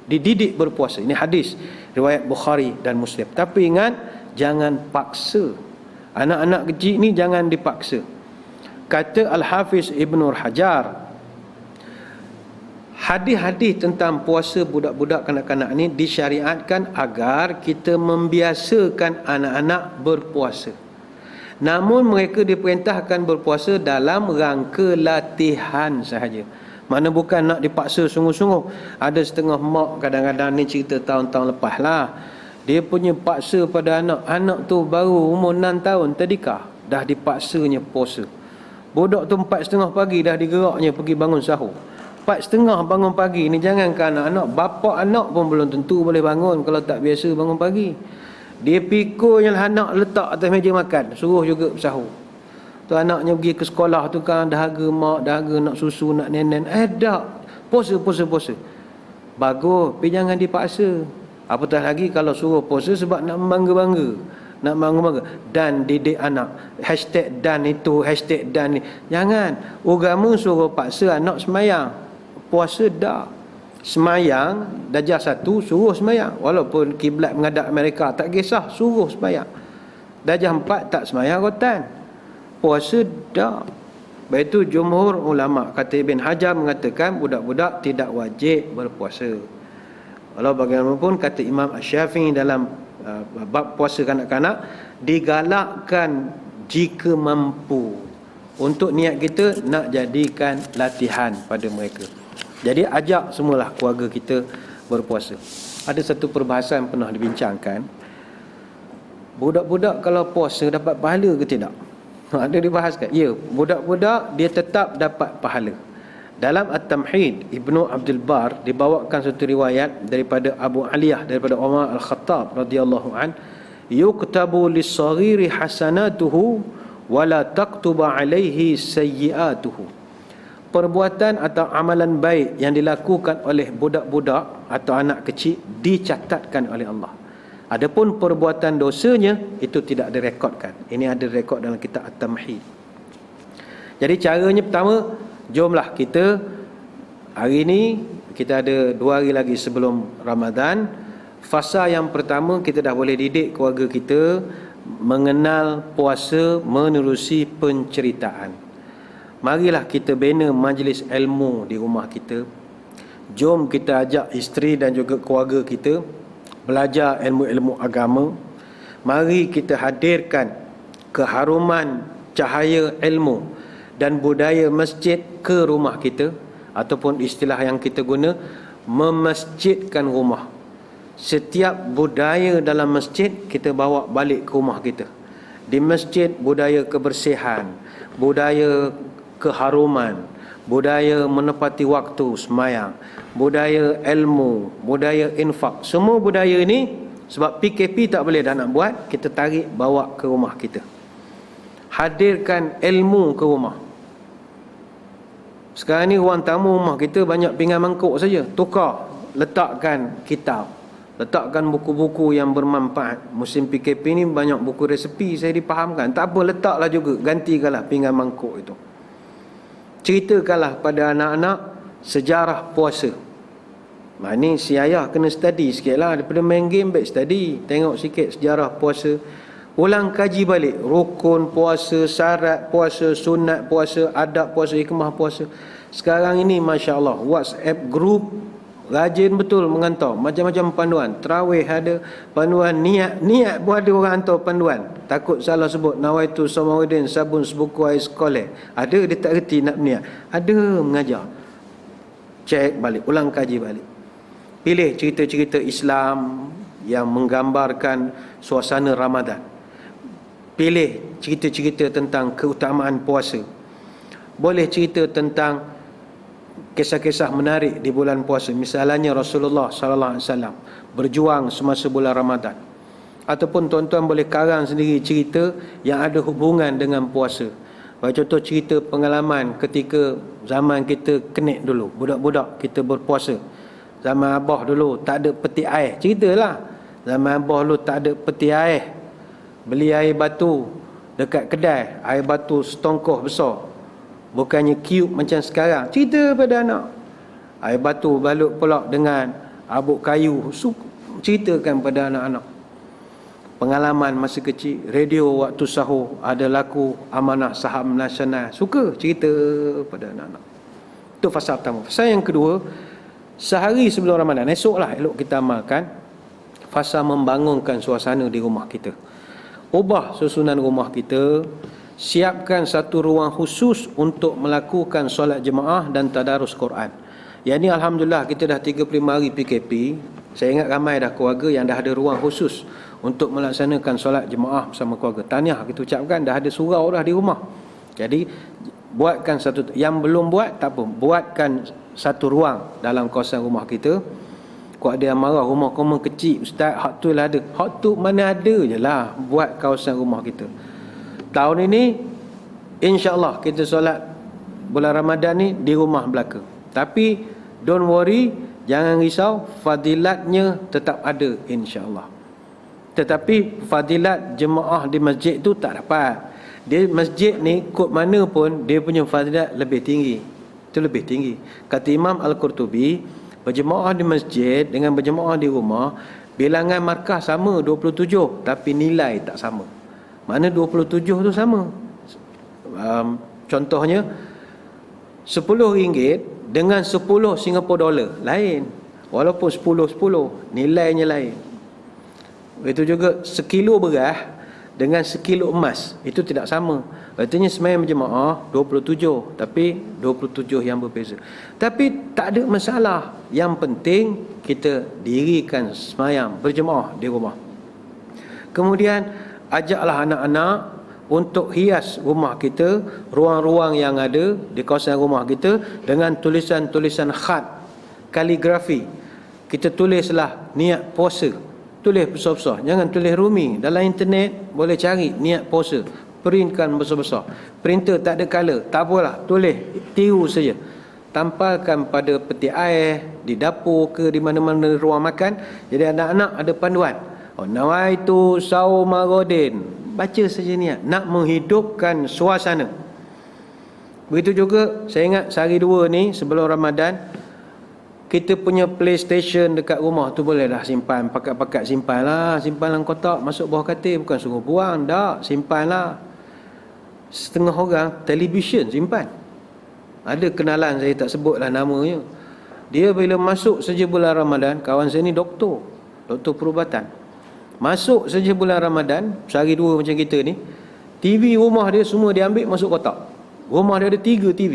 dididik berpuasa. Ini hadis riwayat Bukhari dan Muslim. Tapi ingat, jangan paksa. Anak-anak kecil ni jangan dipaksa. Kata Al-Hafiz Ibn Hajar, hadis-hadis tentang puasa budak-budak kanak-kanak ni disyariatkan agar kita membiasakan anak-anak berpuasa. Namun mereka diperintahkan berpuasa dalam rangka latihan sahaja. Mana bukan nak dipaksa sungguh-sungguh. Ada setengah mak kadang-kadang ni cerita tahun-tahun lepas lah, dia punya paksa pada anak. Anak tu baru umur 6 tahun tadika, dah dipaksanya puasa. Budak tu 4:30 pagi dah digeraknya pergi bangun sahur. 4:30 bangun pagi ni, jangankan anak-anak, bapa anak pun belum tentu boleh bangun kalau tak biasa bangun pagi. Dia pikul yang anak letak atas meja makan, suruh juga sahur. Tu anaknya pergi ke sekolah tu kan, dahaga mak, dahaga nak susu, nak nenen. Tak, puasa. Bagus, tapi jangan dipaksa. Apatah lagi kalau suruh puasa sebab nak membangga-bangga, nak bangga-bangga. Dan didik anak, hashtag dan itu, hashtag dan ni. Jangan. Agama suruh paksa anak semayang, puasa dah. Semayang darjah 1 suruh semayang, walaupun kiblat menghadap Amerika tak kisah, suruh semayang. Darjah 4 tak semayang rotan, puasa dah. Baik itu jumhur ulama, kata Ibn Hajar mengatakan budak-budak tidak wajib berpuasa. Walau bagaimanapun kata Imam Asy-Syafi'i dalam bab puasa kanak-kanak, digalakkan jika mampu. untuk niat kita nak jadikan latihan pada mereka. Jadi ajak semualah keluarga kita berpuasa. Ada satu perbahasan pernah dibincangkan, budak-budak kalau puasa dapat pahala ke tidak? Ada dibahaskan. Ya, budak-budak dia tetap dapat pahala. Dalam At-Tamhid, Ibnu Abdul Bar dibawakan satu riwayat daripada Abu Aliyah, daripada Umar Al-Khattab radhiyallahu an, yuktabu lis-saghiri hasanatuhu wala taktuba alaihi sayyiatuhu. Perbuatan atau amalan baik yang dilakukan oleh budak-budak atau anak kecil dicatatkan oleh Allah. Adapun perbuatan dosanya itu tidak direkodkan. Ini ada rekod dalam kitab At-Tamhid. Jadi caranya pertama, jomlah kita hari ini, kita ada 2 hari lagi sebelum Ramadan. Fasa yang pertama, kita dah boleh didik keluarga kita mengenal puasa menerusi penceritaan. Marilah kita bina majlis ilmu di rumah kita. Jom kita ajak isteri dan juga keluarga kita belajar ilmu-ilmu agama. Mari kita hadirkan keharuman cahaya ilmu dan budaya masjid ke rumah kita, ataupun istilah yang kita guna, memasjidkan rumah. Setiap budaya dalam masjid kita bawa balik ke rumah kita. Di masjid budaya kebersihan, budaya keharuman, budaya menepati waktu sembahyang, budaya ilmu, budaya infak. Semua budaya ini, sebab PKP tak boleh dah nak buat, kita tarik bawa ke rumah kita. Hadirkan ilmu ke rumah. Sekarang ni ruang tamu rumah kita banyak pinggan mangkuk saja. Tukar, letakkan kitab, letakkan buku-buku yang bermanfaat. Musim PKP ni banyak buku resepi, saya dipahamkan. Tak apa, letaklah juga, gantikanlah pinggan mangkuk itu. Ceritakanlah pada anak-anak sejarah puasa. Ni si ayah kena study sikit lah. Daripada main game, baik study. Tengok sikit sejarah puasa. Ulang kaji balik rukun puasa, syarat puasa, sunat puasa, adab puasa, hikmah puasa. Sekarang ini Masya Allah, WhatsApp group rajin betul menghantar macam-macam panduan. Tarawih ada panduan, niat pun ada orang hantar panduan. Takut salah sebut nawaitu Samaruddin sabun sebuku air sekolah. Ada dia tak reti nak niat. Ada mengajar. Cek balik, ulang kaji balik. Pilih cerita-cerita Islam yang menggambarkan suasana Ramadan. Pilih cerita-cerita tentang keutamaan puasa. Boleh cerita tentang kisah-kisah menarik di bulan puasa. Misalnya Rasulullah SAW berjuang semasa bulan Ramadan. Ataupun tuan-tuan boleh karang sendiri cerita yang ada hubungan dengan puasa. Contoh cerita pengalaman ketika zaman kita kenik dulu, budak-budak kita berpuasa. Zaman abah dulu tak ada peti air, ceritalah. Zaman abah dulu tak ada peti air, beli air batu dekat kedai, air batu setongkoh besar, bukannya cube macam sekarang. Cerita pada anak, air batu balut pula dengan abuk kayu. Ceritakan pada anak-anak pengalaman masa kecil. Radio waktu sahur ada laku amanah saham nasional, suka cerita pada anak-anak. Itu fasa pertama. Fasa yang kedua, sehari sebelum Ramadan, esoklah elok kita amalkan fasa membangunkan suasana di rumah kita. Ubah susunan rumah kita, siapkan satu ruang khusus untuk melakukan solat jemaah dan tadarus Quran. Yang ni Alhamdulillah kita dah 35 hari PKP. Saya ingat ramai dah keluarga yang dah ada ruang khusus untuk melaksanakan solat jemaah bersama keluarga. Tahniah kita ucapkan, dah ada surau dah di rumah. Jadi buatkan satu, yang belum buat tak apa, buatkan satu ruang dalam kawasan rumah kita. Kau ada yang marah rumah-rumah kecil, ustaz, hak tu lah ada. Hak tu mana ada je lah, buat kawasan rumah kita. Tahun ini insya-Allah kita solat bulan Ramadan ni di rumah belaka. Tapi don't worry, jangan risau, fadilatnya tetap ada insya-Allah. Tetapi fadilat jemaah di masjid tu tak dapat. Di masjid ni kod mana pun dia punya fadilat lebih tinggi. Itu lebih tinggi. Kata Imam Al-Qurtubi, berjemaah di masjid dengan berjemaah di rumah, bilangan markah sama 27, tapi nilai tak sama. Mana 27 tu sama. Contohnya RM10 dengan 10 Singapura dolar lain. Walaupun 10 nilainya lain. Itu juga sekilo beras dengan sekilo emas, itu tidak sama. Artinya semayang berjemaah 27, tapi 27 yang berbeza. Tapi tak ada masalah. Yang penting kita dirikan semayang berjemaah di rumah. Kemudian ajaklah anak-anak untuk hias rumah kita, ruang-ruang yang ada di kawasan rumah kita dengan tulisan-tulisan khat, kaligrafi. Kita tulislah niat puasa. Tulis besar-besar, jangan tulis rumi. Dalam internet boleh cari niat puasa, printkan besar-besar. Printer tak ada color, tak apalah, tulis, tiru saja. Tampalkan pada peti air, di dapur ke di mana-mana ruang makan. Jadi anak-anak ada panduan. Oh, nawaitu saumagodin. Baca saja niat, nak menghidupkan suasana. Begitu juga, saya ingat sehari dua ni sebelum Ramadan, kita punya PlayStation dekat rumah tu boleh dah simpan, pakat-pakat simpan lah, simpan dalam kotak, masuk bawah katil, bukan suruh buang, tak, simpan lah. Setengah orang televisyen simpan. Ada kenalan, saya tak sebutlah namanya. Dia bila masuk saja bulan Ramadan, kawan saya ni doktor perubatan. Masuk saja bulan Ramadan, sehari dua macam kita ni, TV rumah dia semua dia ambil masuk kotak. Rumah dia ada 3 TV.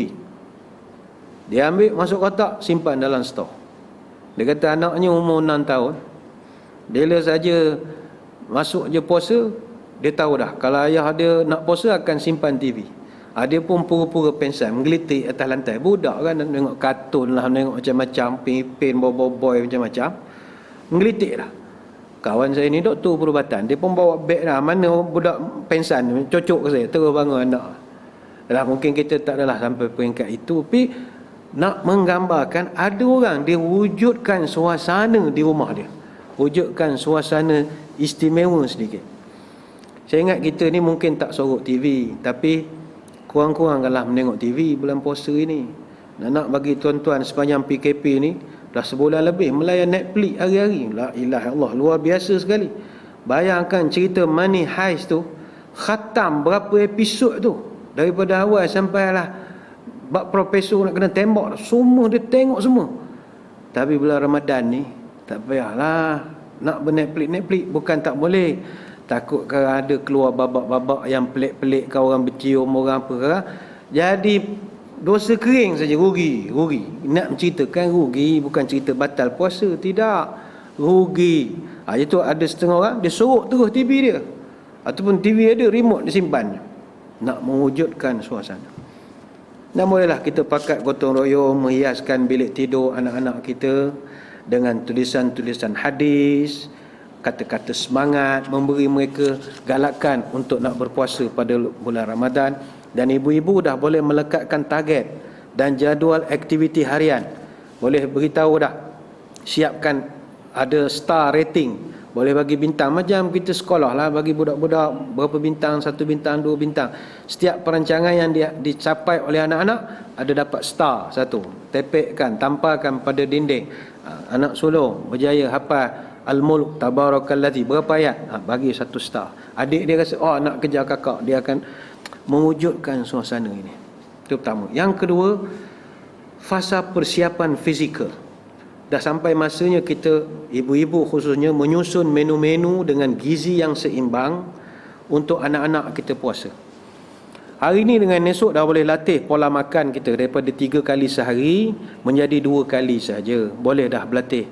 Dia ambil masuk kotak, simpan dalam stor. Dia kata anaknya umur 6 tahun. Bila saja masuk je puasa, dia tahu dah kalau ayah dia nak puasa akan simpan TV. Dia pun pura-pura pensan, menggelitik atas lantai. Budak kan tengok kartun lah, tengok macam-macam, pin-pin, boy-boy macam-macam. Menggelitik dah. Kawan saya ni doktor perubatan, dia pun bawa beg dah. Mana budak pensan, cocok ke saya, terus bangun anak. Dah mungkin kita tak adalah sampai peringkat itu, tapi nak menggambarkan ada orang dia wujudkan suasana di rumah dia, wujudkan suasana istimewa sedikit. Saya ingat kita ni mungkin tak sorok TV, tapi kurang-kuranglah menengok TV bulan puasa ini. Nak bagi tuan-tuan sepanjang PKP ni dah sebulan lebih melayan Netflix hari-hari. La ilaha illallah, luar biasa sekali. Bayangkan cerita Money Heist tu, khatam berapa episod tu, daripada awal sampai lah bab profesor nak kena tembak, semua dia tengok semua. Tapi bulan Ramadan ni tak payahlah nak Netflix bukan tak boleh. Takut kalau ada keluar babak-babak yang pelik-pelik, kau orang bercium orang apa ke. Jadi dosa kering saja, rugi. Nak menceritakan rugi, bukan cerita batal puasa, tidak. Rugi. Itu ada setengah orang dia sorok terus TV dia. Ataupun TV ada remote dia simpan. Nak mewujudkan suasana. Dan bolehlah kita pakat gotong royong menghiaskan bilik tidur anak-anak kita dengan tulisan-tulisan hadis, kata-kata semangat, memberi mereka galakan untuk nak berpuasa pada bulan Ramadan. Dan ibu-ibu dah boleh melekatkan target dan jadual aktiviti harian. Boleh beritahu dah, siapkan ada star rating, boleh bagi bintang macam kita sekolah lah, bagi budak-budak berapa bintang, 1 bintang, 2 bintang. Setiap perancangan yang dicapai oleh anak-anak ada dapat star 1. Tepekkan, tampalkan pada dinding. Anak sulung berjaya hafal Al-Mulk Tabarakallazi berapa ayat, bagi 1 star. Adik dia rasa nak kejar kakak, dia akan mewujudkan suasana ini. Itu pertama. Yang kedua, fasa persiapan fizikal. Dah sampai masanya kita, ibu-ibu khususnya, menyusun menu-menu dengan gizi yang seimbang untuk anak-anak kita puasa. Hari ini dengan esok dah boleh latih pola makan kita daripada 3 kali sehari menjadi 2 kali saja. Boleh dah berlatih.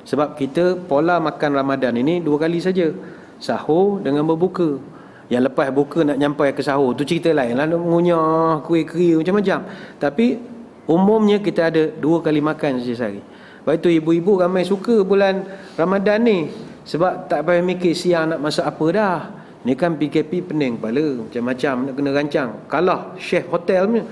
Sebab kita pola makan Ramadan ini 2 kali saja. Sahur dengan berbuka. Yang lepas buka nak nyampai ke sahur, tu cerita lain lah, nak mengunyah kuih-kuih macam-macam. Tapi umumnya kita ada 2 kali makan saja sehari. Sebab itu ibu-ibu ramai suka bulan Ramadan ni, sebab tak payah mikir siang nak masak apa dah. Ni kan PKP pening kepala, macam-macam nak kena rancang. Kalah chef hotel punya,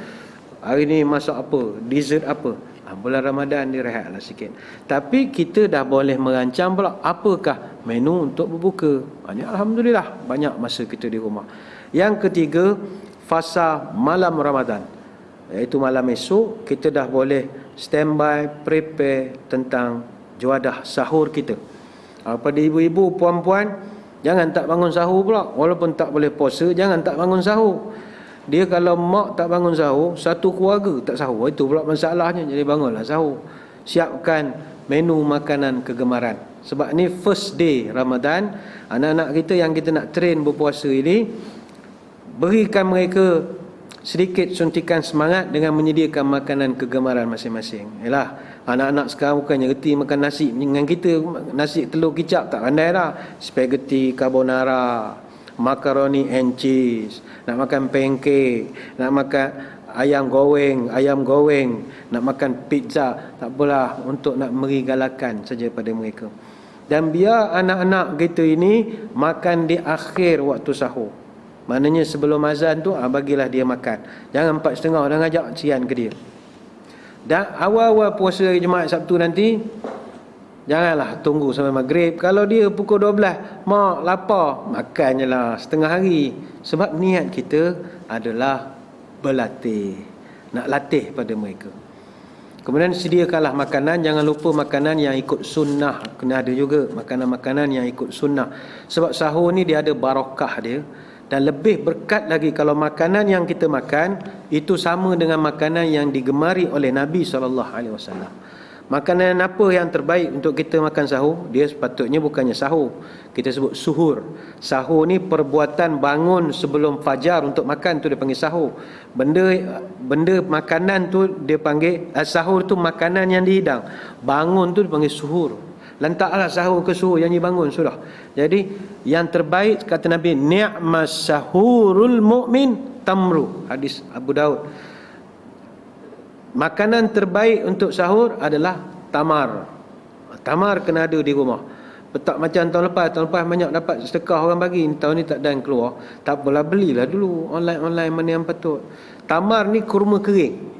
hari ni masak apa, dessert apa. Bulan Ramadan dia rehatlah sikit. Tapi kita dah boleh merancang pula apakah menu untuk berbuka. Alhamdulillah banyak masa kita di rumah. Yang ketiga, fasa malam Ramadan, iaitu malam esok kita dah boleh standby, prepare tentang juadah sahur kita. Pada ibu-ibu, puan-puan, jangan tak bangun sahur pula. Walaupun tak boleh puasa, jangan tak bangun sahur. Dia kalau mak tak bangun sahur, satu keluarga tak sahur. Itu pula masalahnya. Jadi bangunlah sahur. Siapkan menu makanan kegemaran. Sebab ni first day Ramadan, anak-anak kita yang kita nak train berpuasa ini, berikan mereka sedikit suntikan semangat dengan menyediakan makanan kegemaran masing-masing. Yalah, anak-anak sekarang bukannya reti makan nasi dengan kita, nasi telur kicap tak pandai dah. Spaghetti carbonara, macaroni and cheese, nak makan pancake, nak makan ayam goreng, nak makan pizza. Tak apalah, untuk nak beri galakan saja pada mereka. Dan biar anak-anak kita ini makan di akhir waktu sahur. Maknanya sebelum azan tu bagilah dia makan. Jangan 4:30 dah ngajak sian ke dia. Dan awal-awal puasa hari Jumaat Sabtu nanti, janganlah tunggu sampai maghrib. Kalau dia pukul 12, mak lapar, makan je lah setengah hari. Sebab niat kita adalah berlatih, nak latih pada mereka. Kemudian sediakanlah makanan. Jangan lupa makanan yang ikut sunnah. Kena ada juga makanan-makanan yang ikut sunnah. Sebab sahur ni dia ada barakah dia. Dan lebih berkat lagi kalau makanan yang kita makan itu sama dengan makanan yang digemari oleh Nabi SAW. Makanan apa yang terbaik untuk kita makan sahur? Dia sepatutnya bukannya sahur, kita sebut suhur. Sahur ni perbuatan bangun sebelum fajar untuk makan tu dia panggil sahur. Benda makanan tu dia panggil sahur tu makanan yang dihidang. Bangun tu dia panggil suhur. Lantaklah sahur ke suhur yang dibangun sudah. Jadi yang terbaik kata Nabi, ni'mas sahurul mu'min tamru. Hadis Abu Daud. Makanan terbaik untuk sahur adalah tamar. Tamar kena ada di rumah. Tak macam tahun lepas banyak dapat sedekah orang bagi, tahun ni tak ada yang keluar. Tak apalah, belilah dulu online mana yang patut. Tamar ni kurma kering.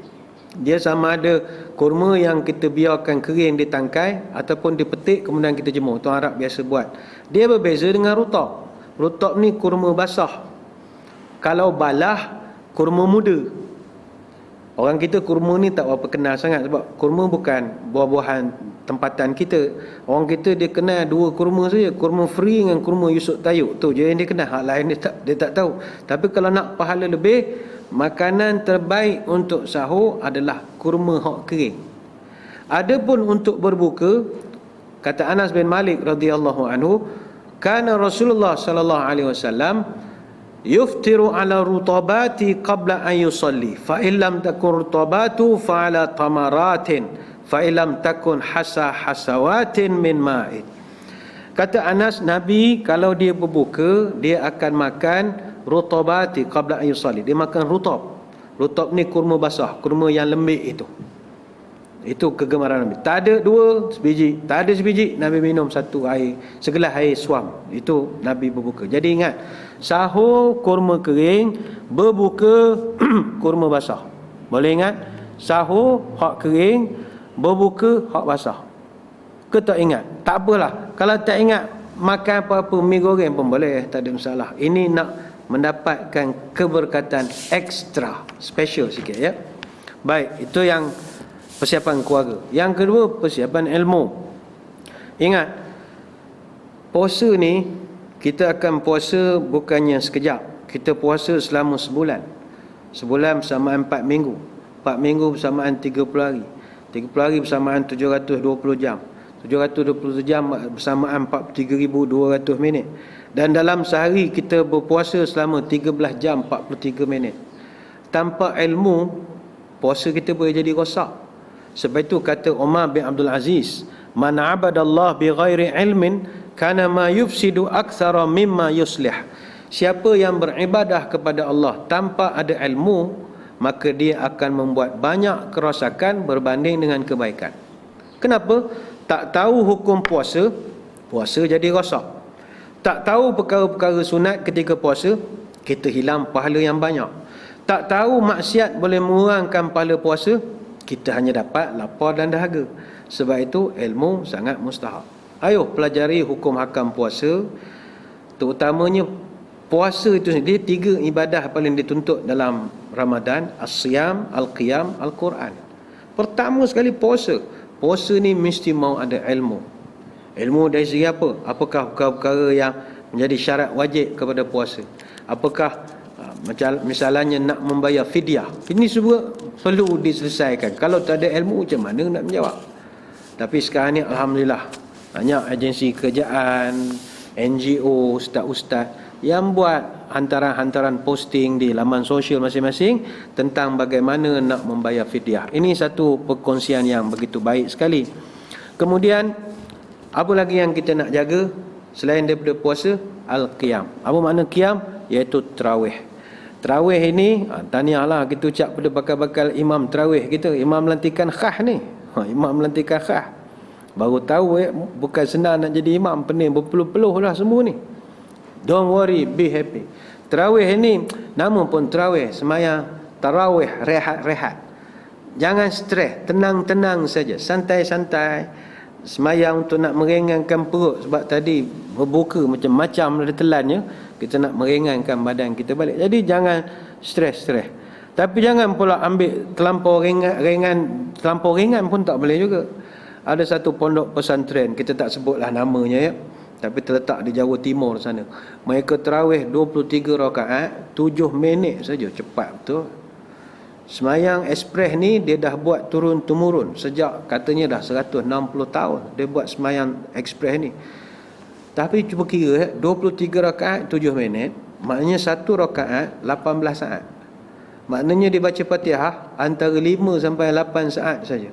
Dia sama ada kurma yang kita biarkan kering di tangkai ataupun dipetik kemudian kita jemur. Tuan Arab biasa buat. Dia berbeza dengan rutab. Rutab ni kurma basah. Kalau balah, kurma muda. Orang kita kurma ni tak berapa kenal sangat sebab kurma bukan buah-buahan tempatan kita. Orang kita dia kenal dua kurma saja, kurma free dengan kurma Yusuf Tayuk. Tu je yang dia kenal. Hak lain dia tak tahu. Tapi kalau nak pahala lebih, makanan terbaik untuk sahur adalah kurma hak kering. Adapun untuk berbuka, kata Anas bin Malik radhiyallahu anhu, kana Rasulullah sallallahu alaihi wasallam yuftiru ala rutabati qabla an yusalli, fa illam takun rutabatu fa ala tamaratin, fa illam takun hasawatin min ma'id. Kata Anas, Nabi kalau dia berbuka, dia akan makan rutabati qabla an yusalli. Dia makan rutab. Rutab ni kurma basah, kurma yang lembik itu. Itu kegemaran Nabi. Tak ada dua sebiji, tak ada sebiji, Nabi minum satu air, segelas air suam. Itu Nabi berbuka. Jadi ingat, sahur kurma kering, berbuka kurma basah. Boleh ingat? Sahur hak kering, berbuka hak basah. Ke tak ingat? Tak apalah. Kalau tak ingat, makan apa-apa mi goreng pun boleh, tak ada masalah. Ini nak mendapatkan keberkatan ekstra, special sikit ya. Baik, itu yang persiapan keluarga. Yang kedua, persiapan ilmu. Ingat, puasa ni kita akan puasa bukannya sekejap. Kita puasa selama sebulan. Sebulan bersamaan 4 minggu. 4 minggu bersamaan 30 hari. 30 hari bersamaan 720 jam. 720 jam bersamaan 43,200 minit. Dan dalam sehari kita berpuasa selama 13 jam 43 minit. Tanpa ilmu, puasa kita boleh jadi rosak. Sebab itu kata Umar bin Abdul Aziz, man abadallah bi ghairi ilmin kana ma yufsidu aktsara mimma yuslih. Siapa yang beribadah kepada Allah tanpa ada ilmu, maka dia akan membuat banyak kerosakan berbanding dengan kebaikan. Kenapa? Tak tahu hukum puasa, puasa jadi rosak. Tak tahu perkara-perkara sunat ketika puasa, kita hilang pahala yang banyak. Tak tahu maksiat boleh mengurangkan pahala puasa, kita hanya dapat lapar dan dahaga. Sebab itu ilmu sangat mustahab. Ayo pelajari hukum hakam puasa, terutamanya puasa itu sendiri. 3 ibadah paling dituntut dalam Ramadan: as-siyam, al-qiyam, al-Quran. Pertama sekali puasa. Puasa ni mesti mau ada ilmu. Ilmu dari segi apa? Apakah perkara-perkara yang menjadi syarat wajib kepada puasa? Apakah misalnya nak membayar fidyah? Ini semua perlu diselesaikan. Kalau tak ada ilmu, macam mana nak menjawab? Tapi sekarang ni alhamdulillah banyak agensi kerajaan, NGO, ustaz-ustaz yang buat hantaran-hantaran posting di laman sosial masing-masing tentang bagaimana nak membayar fidyah. Ini satu perkongsian yang begitu baik sekali. Kemudian apa lagi yang kita nak jaga selain daripada puasa? Al-qiyam. Apa makna qiyam? Iaitu tarawih. Tarawih ini, tahniahlah kita ucap pada bakal-bakal imam tarawih kita, imam lantikan khas ni. Imam lantikan khas. Baru tahu bukan senang nak jadi imam, pening berpeluh-peluh lah semua ni. Don't worry, be happy. Tarawih ini, nama pun tarawih, semayang tarawih, rehat-rehat. Jangan stres, tenang-tenang saja, santai-santai. Semayang untuk nak meringankan perut, sebab tadi berbuka macam-macam ada telannya, kita nak meringankan badan kita balik. Jadi jangan stres-stres. Tapi jangan pula ambil terlampau ringan pun tak boleh juga. Ada satu pondok pesantren, kita tak sebutlah namanya ya, tapi terletak di Jawa Timur sana. Mereka tarawih 23 rakaat 7 minit saja, cepat betul. Semayang ekspres ni dia dah buat turun-temurun sejak katanya dah 160 tahun dia buat semayang ekspres ni. Tapi cuba kira 23 rakaat 7 minit, maknanya satu rakaat 18 saat. Maknanya dia baca Fatihah antara 5 sampai 8 saat saja.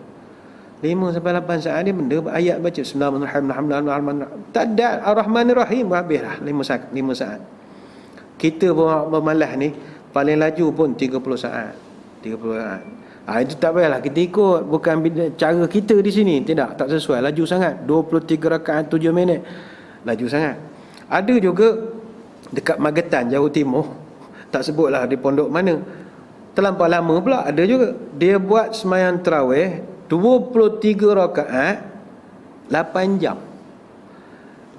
5 sampai 8 saat ni benda ayat baca Bismillahirrahmanirrahim, tak ada Ar-Rahmanir-Rahim, habislah 5 saat. Kita bermalas ni paling laju pun 30 saat. 30 saat. Itu tak payahlah kita ikut, bukan cara kita di sini, tidak, tak sesuai, laju sangat. 23 rakaat 7 minit, laju sangat. Ada juga dekat Magetan, Jawa Timur, tak sebutlah di pondok mana, terlampau lama pula, ada juga dia buat semayang tarawih 23 rakaat 8 jam.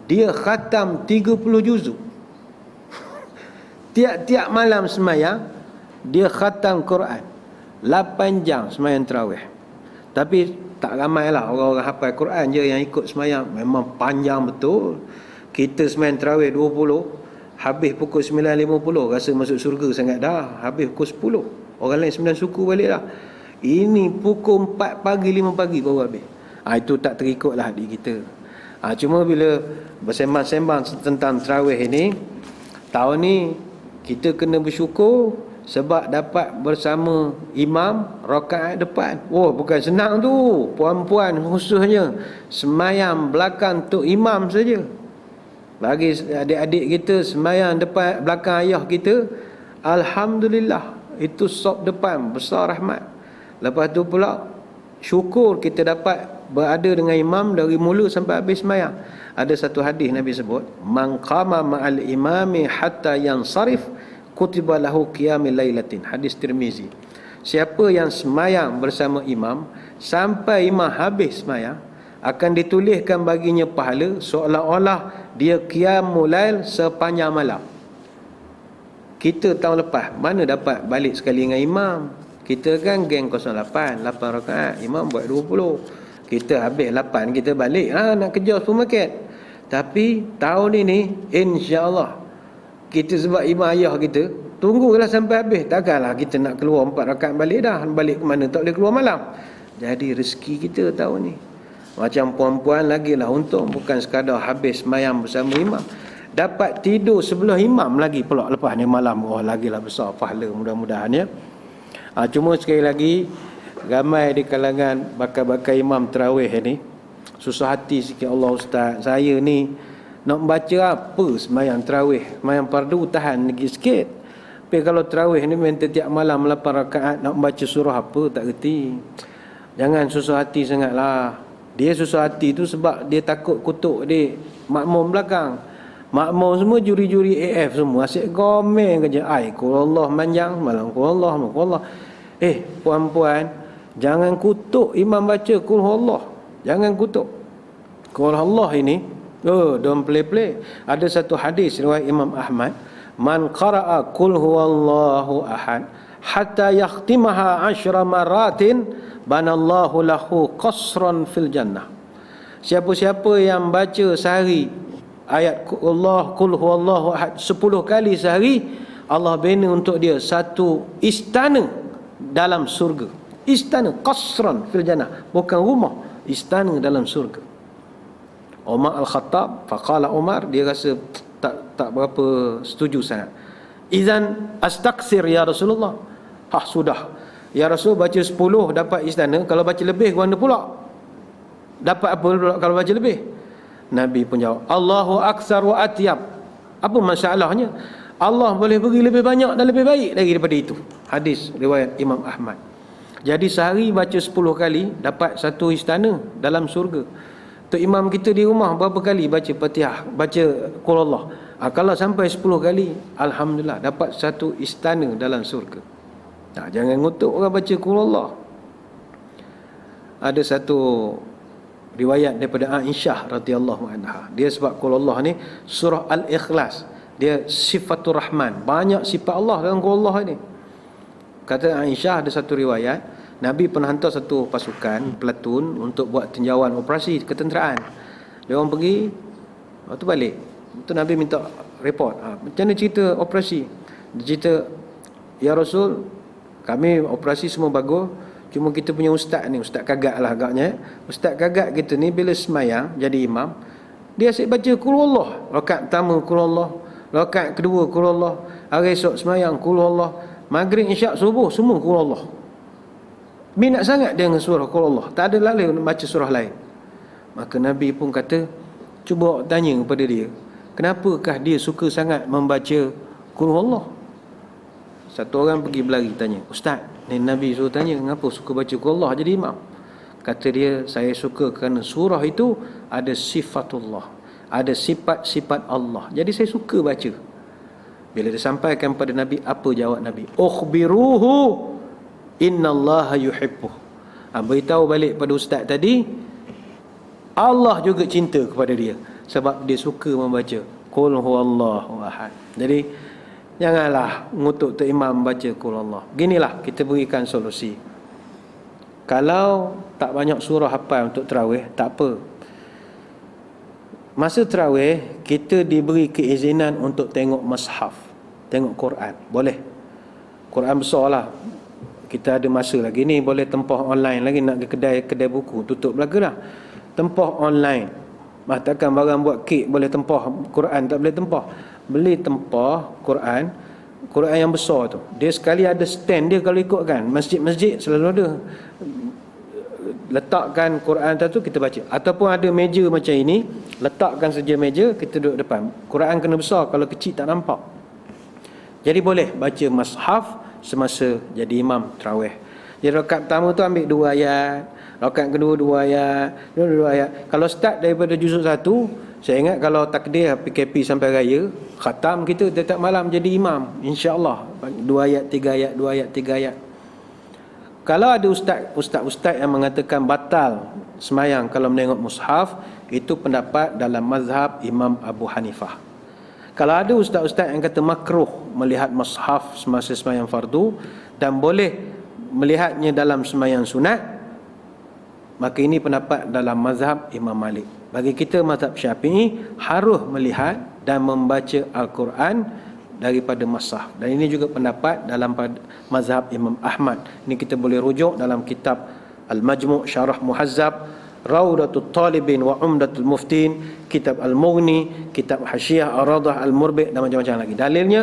Dia khatam 30 juzuk. Tiap-tiap malam semayang dia khatam Quran 8 jam semayang tarawih. Tapi tak ramai lah orang-orang hafal Quran je yang ikut semayang. Memang panjang betul. Kita semayang tarawih 20, habis pukul 9.50, rasa masuk surga sangat dah. Habis pukul 10, orang lain 9 suku balik dah. Ini pukul 4 pagi 5 pagi baru habis. Itu tak terikut lah di kita. Cuma bila bersembang-sembang tentang tarawih ini, tahun ni kita kena bersyukur sebab dapat bersama imam rakaat depan. Bukan senang tu. Puan-puan khususnya semayang belakang tok imam saja. Bagi adik-adik kita semayang depan belakang ayah kita, alhamdulillah, itu sop depan besar rahmat. Lepas tu pula syukur kita dapat berada dengan imam dari mula sampai habis semayang. Ada satu hadis Nabi sebut, man qama ma'al imami hatta yansarif kutiba lahu qiyamul lailatin. Hadis Tirmizi. Siapa yang semayang bersama imam sampai imam habis semayang, akan dituliskan baginya pahala seolah-olah dia qiyamul lail sepanjang malam. Kita tahun lepas mana dapat balik sekali dengan imam? Kita kan geng 08, 8 rakaat, imam buat 20. Kita habis 8, kita balik nak kejar supermarket. Tapi tahun ini insya-Allah kita sebab imam ayah kita, tunggulah sampai habis. Takkanlah kita nak keluar 4 rakaat balik dah. Balik ke mana? Tak boleh keluar malam. Jadi rezeki kita tahun ni. Macam puan-puan lagilah untung, bukan sekadar habis semayang bersama imam, dapat tidur sebelah imam lagi pula lepas ni malam. Lagilah besar pahala mudah-mudahan ya. Cuma sekali lagi, ramai di kalangan bakal-bakal imam tarawih ni susah hati sikit. Allah Ustaz, saya ni nak baca apa semayang tarawih, semayang fardu tahan lagi sikit. Tapi kalau tarawih ni minta tiap malam 8 rakaat, nak baca surah apa tak reti. Jangan susah hati sangatlah. Dia susah hati tu sebab dia takut kutuk dia makmum belakang. Makmum semua juri-juri AF semua asyik komen kerja. Qul Allah manjang malam, qul Allah. Puan-puan, jangan kutuk imam baca qul Allah. Jangan kutuk. Qul Allah ini don't play. Ada satu hadis riwayat Imam Ahmad, man qara'a qul huwallahu ahad hatta yakhtimaha 10 maratin banallahu lahu qasran fil jannah. Siapa-siapa yang baca sehari ayat Allah qul huwallahu ahad 10 kali sehari, Allah bina untuk dia satu istana dalam surga. Istana, qasran fil jannah, bukan rumah, istana dalam surga. Umar Al-Khattab, faqala Umar, dia rasa tak berapa setuju sangat. Izan astaksir ya Rasulullah. Sudah. Ya Rasul, baca 10 dapat istana, kalau baca lebih mana pula? Dapat apa pula kalau baca lebih? Nabi pun jawab, Allahu aksar wa atyab. Apa masalahnya? Allah boleh beri lebih banyak dan lebih baik daripada itu. Hadis riwayat Imam Ahmad. Jadi sehari baca 10 kali dapat satu istana dalam surga. Untuk imam kita di rumah berapa kali baca Fatihah, baca Qul Allah? Kalau sampai 10 kali, alhamdulillah dapat satu istana dalam surga. Jangan ngutuk orang baca Qul Allah. Ada satu riwayat daripada Aisyah radhiyallahu anha. Dia sebab Qul Allah ni surah Al-Ikhlas. Dia sifatur Rahman. Banyak sifat Allah dalam Qul Allah ni. Kata Aisyah, ada satu riwayat, Nabi pernah hantar satu pasukan, platoon untuk buat tinjauan operasi ketenteraan. Dia orang pergi, waktu balik. Itu Nabi minta report. Macam mana cerita operasi? Dia cerita, Ya Rasul, kami operasi semua bagus. Cuma kita punya ustaz ni, ustaz kagak lah agaknya. Ustaz kagak kita ni bila semayang jadi imam, dia asyik baca Qul Allah. Rakaat pertama Qul Allah, rakaat kedua Qul Allah, hari esok semayang Qul Allah, maghrib isyak subuh semua Qul Allah. Minat sangat dia dengan surah Qul Allah, tak ada lalu nak baca surah lain. Maka Nabi pun kata, cuba tanya kepada dia, kenapakah dia suka sangat membaca Qul Allah? Satu orang pergi berlari tanya, Ustaz, ni Nabi suruh tanya, kenapa suka baca Qul Allah jadi imam? Kata dia, saya suka kerana surah itu ada sifatullah, ada sifat-sifat Allah. Jadi saya suka baca. Bila disampaikan pada Nabi, apa jawab Nabi? Ukhbiruhu innallaha yuhibbuh. Beritahu balik pada ustaz tadi, Allah juga cinta kepada dia sebab dia suka membaca Qul huwallahu ahad. Jadi janganlah ngutuk tu imam baca Qul Allah. Beginilah kita berikan solusi. Kalau tak banyak surah hafal untuk tarawih, tak apa. Masa tarawih kita diberi keizinan untuk tengok mushaf, tengok Quran. Boleh. Quran besar lah. Kita ada masa lagi ni, boleh tempah online lagi. Nak ke kedai buku tutup belaka dah. Tempah online. Takkan barang buat kek boleh tempah, Quran tak boleh tempah. Beli tempah Quran yang besar tu. Dia sekali ada stand dia kalau ikutkan. Masjid-masjid selalu ada. Letakkan Quran tu kita baca. Ataupun ada meja macam ini, letakkan saja meja, kita duduk depan. Quran kena besar, kalau kecil tak nampak. Jadi boleh baca mushaf semasa jadi imam tarawih. Jadi rakaat pertama tu ambil 2 ayat, rakaat kedua 2 ayat, 2 ayat. Kalau start daripada juzuk 1, saya ingat kalau takdir PKP sampai raya, khatam kita setiap malam jadi imam, insya-Allah 2 ayat 3 ayat, 2 ayat 3 ayat. Kalau ada ustaz yang mengatakan batal semayang kalau menengok mushaf, itu pendapat dalam mazhab Imam Abu Hanifah. Kalau ada ustaz-ustaz yang kata makruh melihat mushaf semasa semayang fardu dan boleh melihatnya dalam semayang sunat, maka ini pendapat dalam mazhab Imam Malik. Bagi kita mazhab Syafi'i, harus melihat dan membaca Al-Quran daripada mushaf. Dan ini juga pendapat dalam mazhab Imam Ahmad. Ini kita boleh rujuk dalam kitab Al-Majmu' Syarah Muhazzab, Raudatul Talibin wa Umdatul Muftin, kitab Al-Mughni, kitab Hasyiah Ar-Radah Al-Murbid dan macam-macam lagi. Dalilnya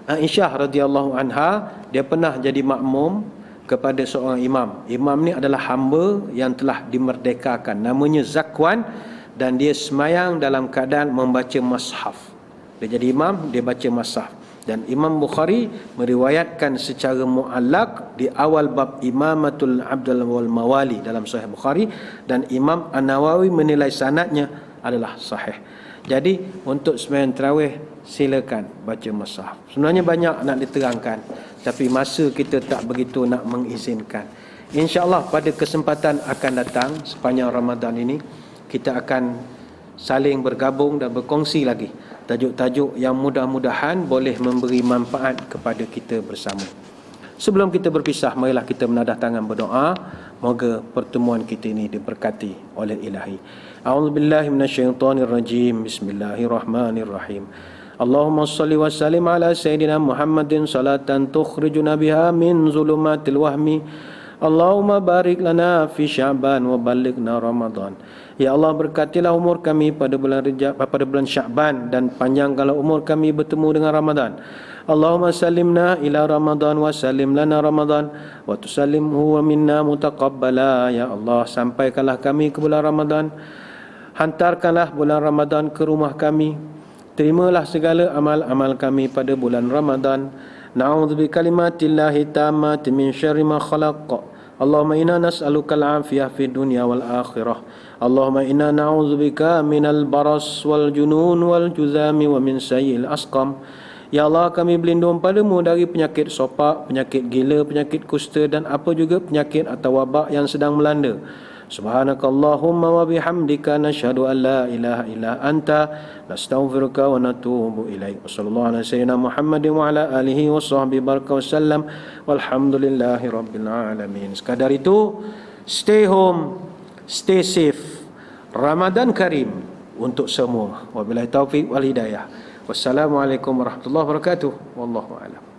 Aisyah radhiyallahu anha, dia pernah jadi makmum kepada seorang imam. Imam ni adalah hamba yang telah dimerdekakan, namanya Zakwan, dan dia semayang dalam keadaan membaca mushaf. Dia jadi imam, dia baca mushaf. Dan Imam Bukhari meriwayatkan secara mu'allaq di awal bab Imamatul Abdul wal Mawali dalam Sahih Bukhari, dan Imam An-Nawawi menilai sanadnya adalah sahih. Jadi untuk sembahyang tarawih silakan baca mushaf. Sebenarnya banyak nak diterangkan, tapi masa kita tak begitu nak mengizinkan. InsyaAllah pada kesempatan akan datang sepanjang Ramadan ini, kita akan saling bergabung dan berkongsi lagi tajuk-tajuk yang mudah-mudahan boleh memberi manfaat kepada kita bersama. Sebelum kita berpisah, marilah kita menadah tangan berdoa. Moga pertemuan kita ini diberkati oleh Ilahi. A'udzubillahi minasyaitonirrajim. Bismillahirrahmanirrahim. Allahumma salli wa sallim ala Sayyidina Muhammadin salatan tukhrijuna biha min zulumatil wahmi Allahumma barik lana fi Sya'ban wa balighna Ramadan. Ya Allah, berkatilah umur kami pada bulan Rejab, pada bulan Sya'ban, dan panjangkanlah umur kami bertemu dengan Ramadan. Allahumma sallimna ila Ramadan wa sallim lana Ramadan wa tusallimhu wa minna mutaqabbala. Ya Allah, sampaikanlah kami ke bulan Ramadan, hantarkanlah bulan Ramadan ke rumah kami, terimalah segala amal-amal kami pada bulan Ramadan. Na'udzu bi kalimatillahi tammati min syarri ma khalaq. Allahumma inna nas'aluka al-afiyah fid dunya wal akhirah. Allahumma inna na'udzubika minal baras wal junun wal juzami wa min sayyi'il asqam. Ya Allah, kami berlindung padamu dari penyakit sopak, penyakit gila, penyakit kusta, dan apa juga penyakit atau wabak yang sedang melanda. Subhanakallahumma wa bihamdika nashhadu an la ilaha illa anta nastaghfiruka wa natubu ilaik. Wassallallahu ala sayyidina Muhammadin wa ala alihi wa sahbihi baraka wasallam. Walhamdulillahi rabbil alamin. Sekadar itu, stay home, stay safe. Ramadan Karim untuk semua. Wabillahi taufiq wal hidayah. Wassalamualaikum warahmatullahi wabarakatuh. Wallahu a'lam.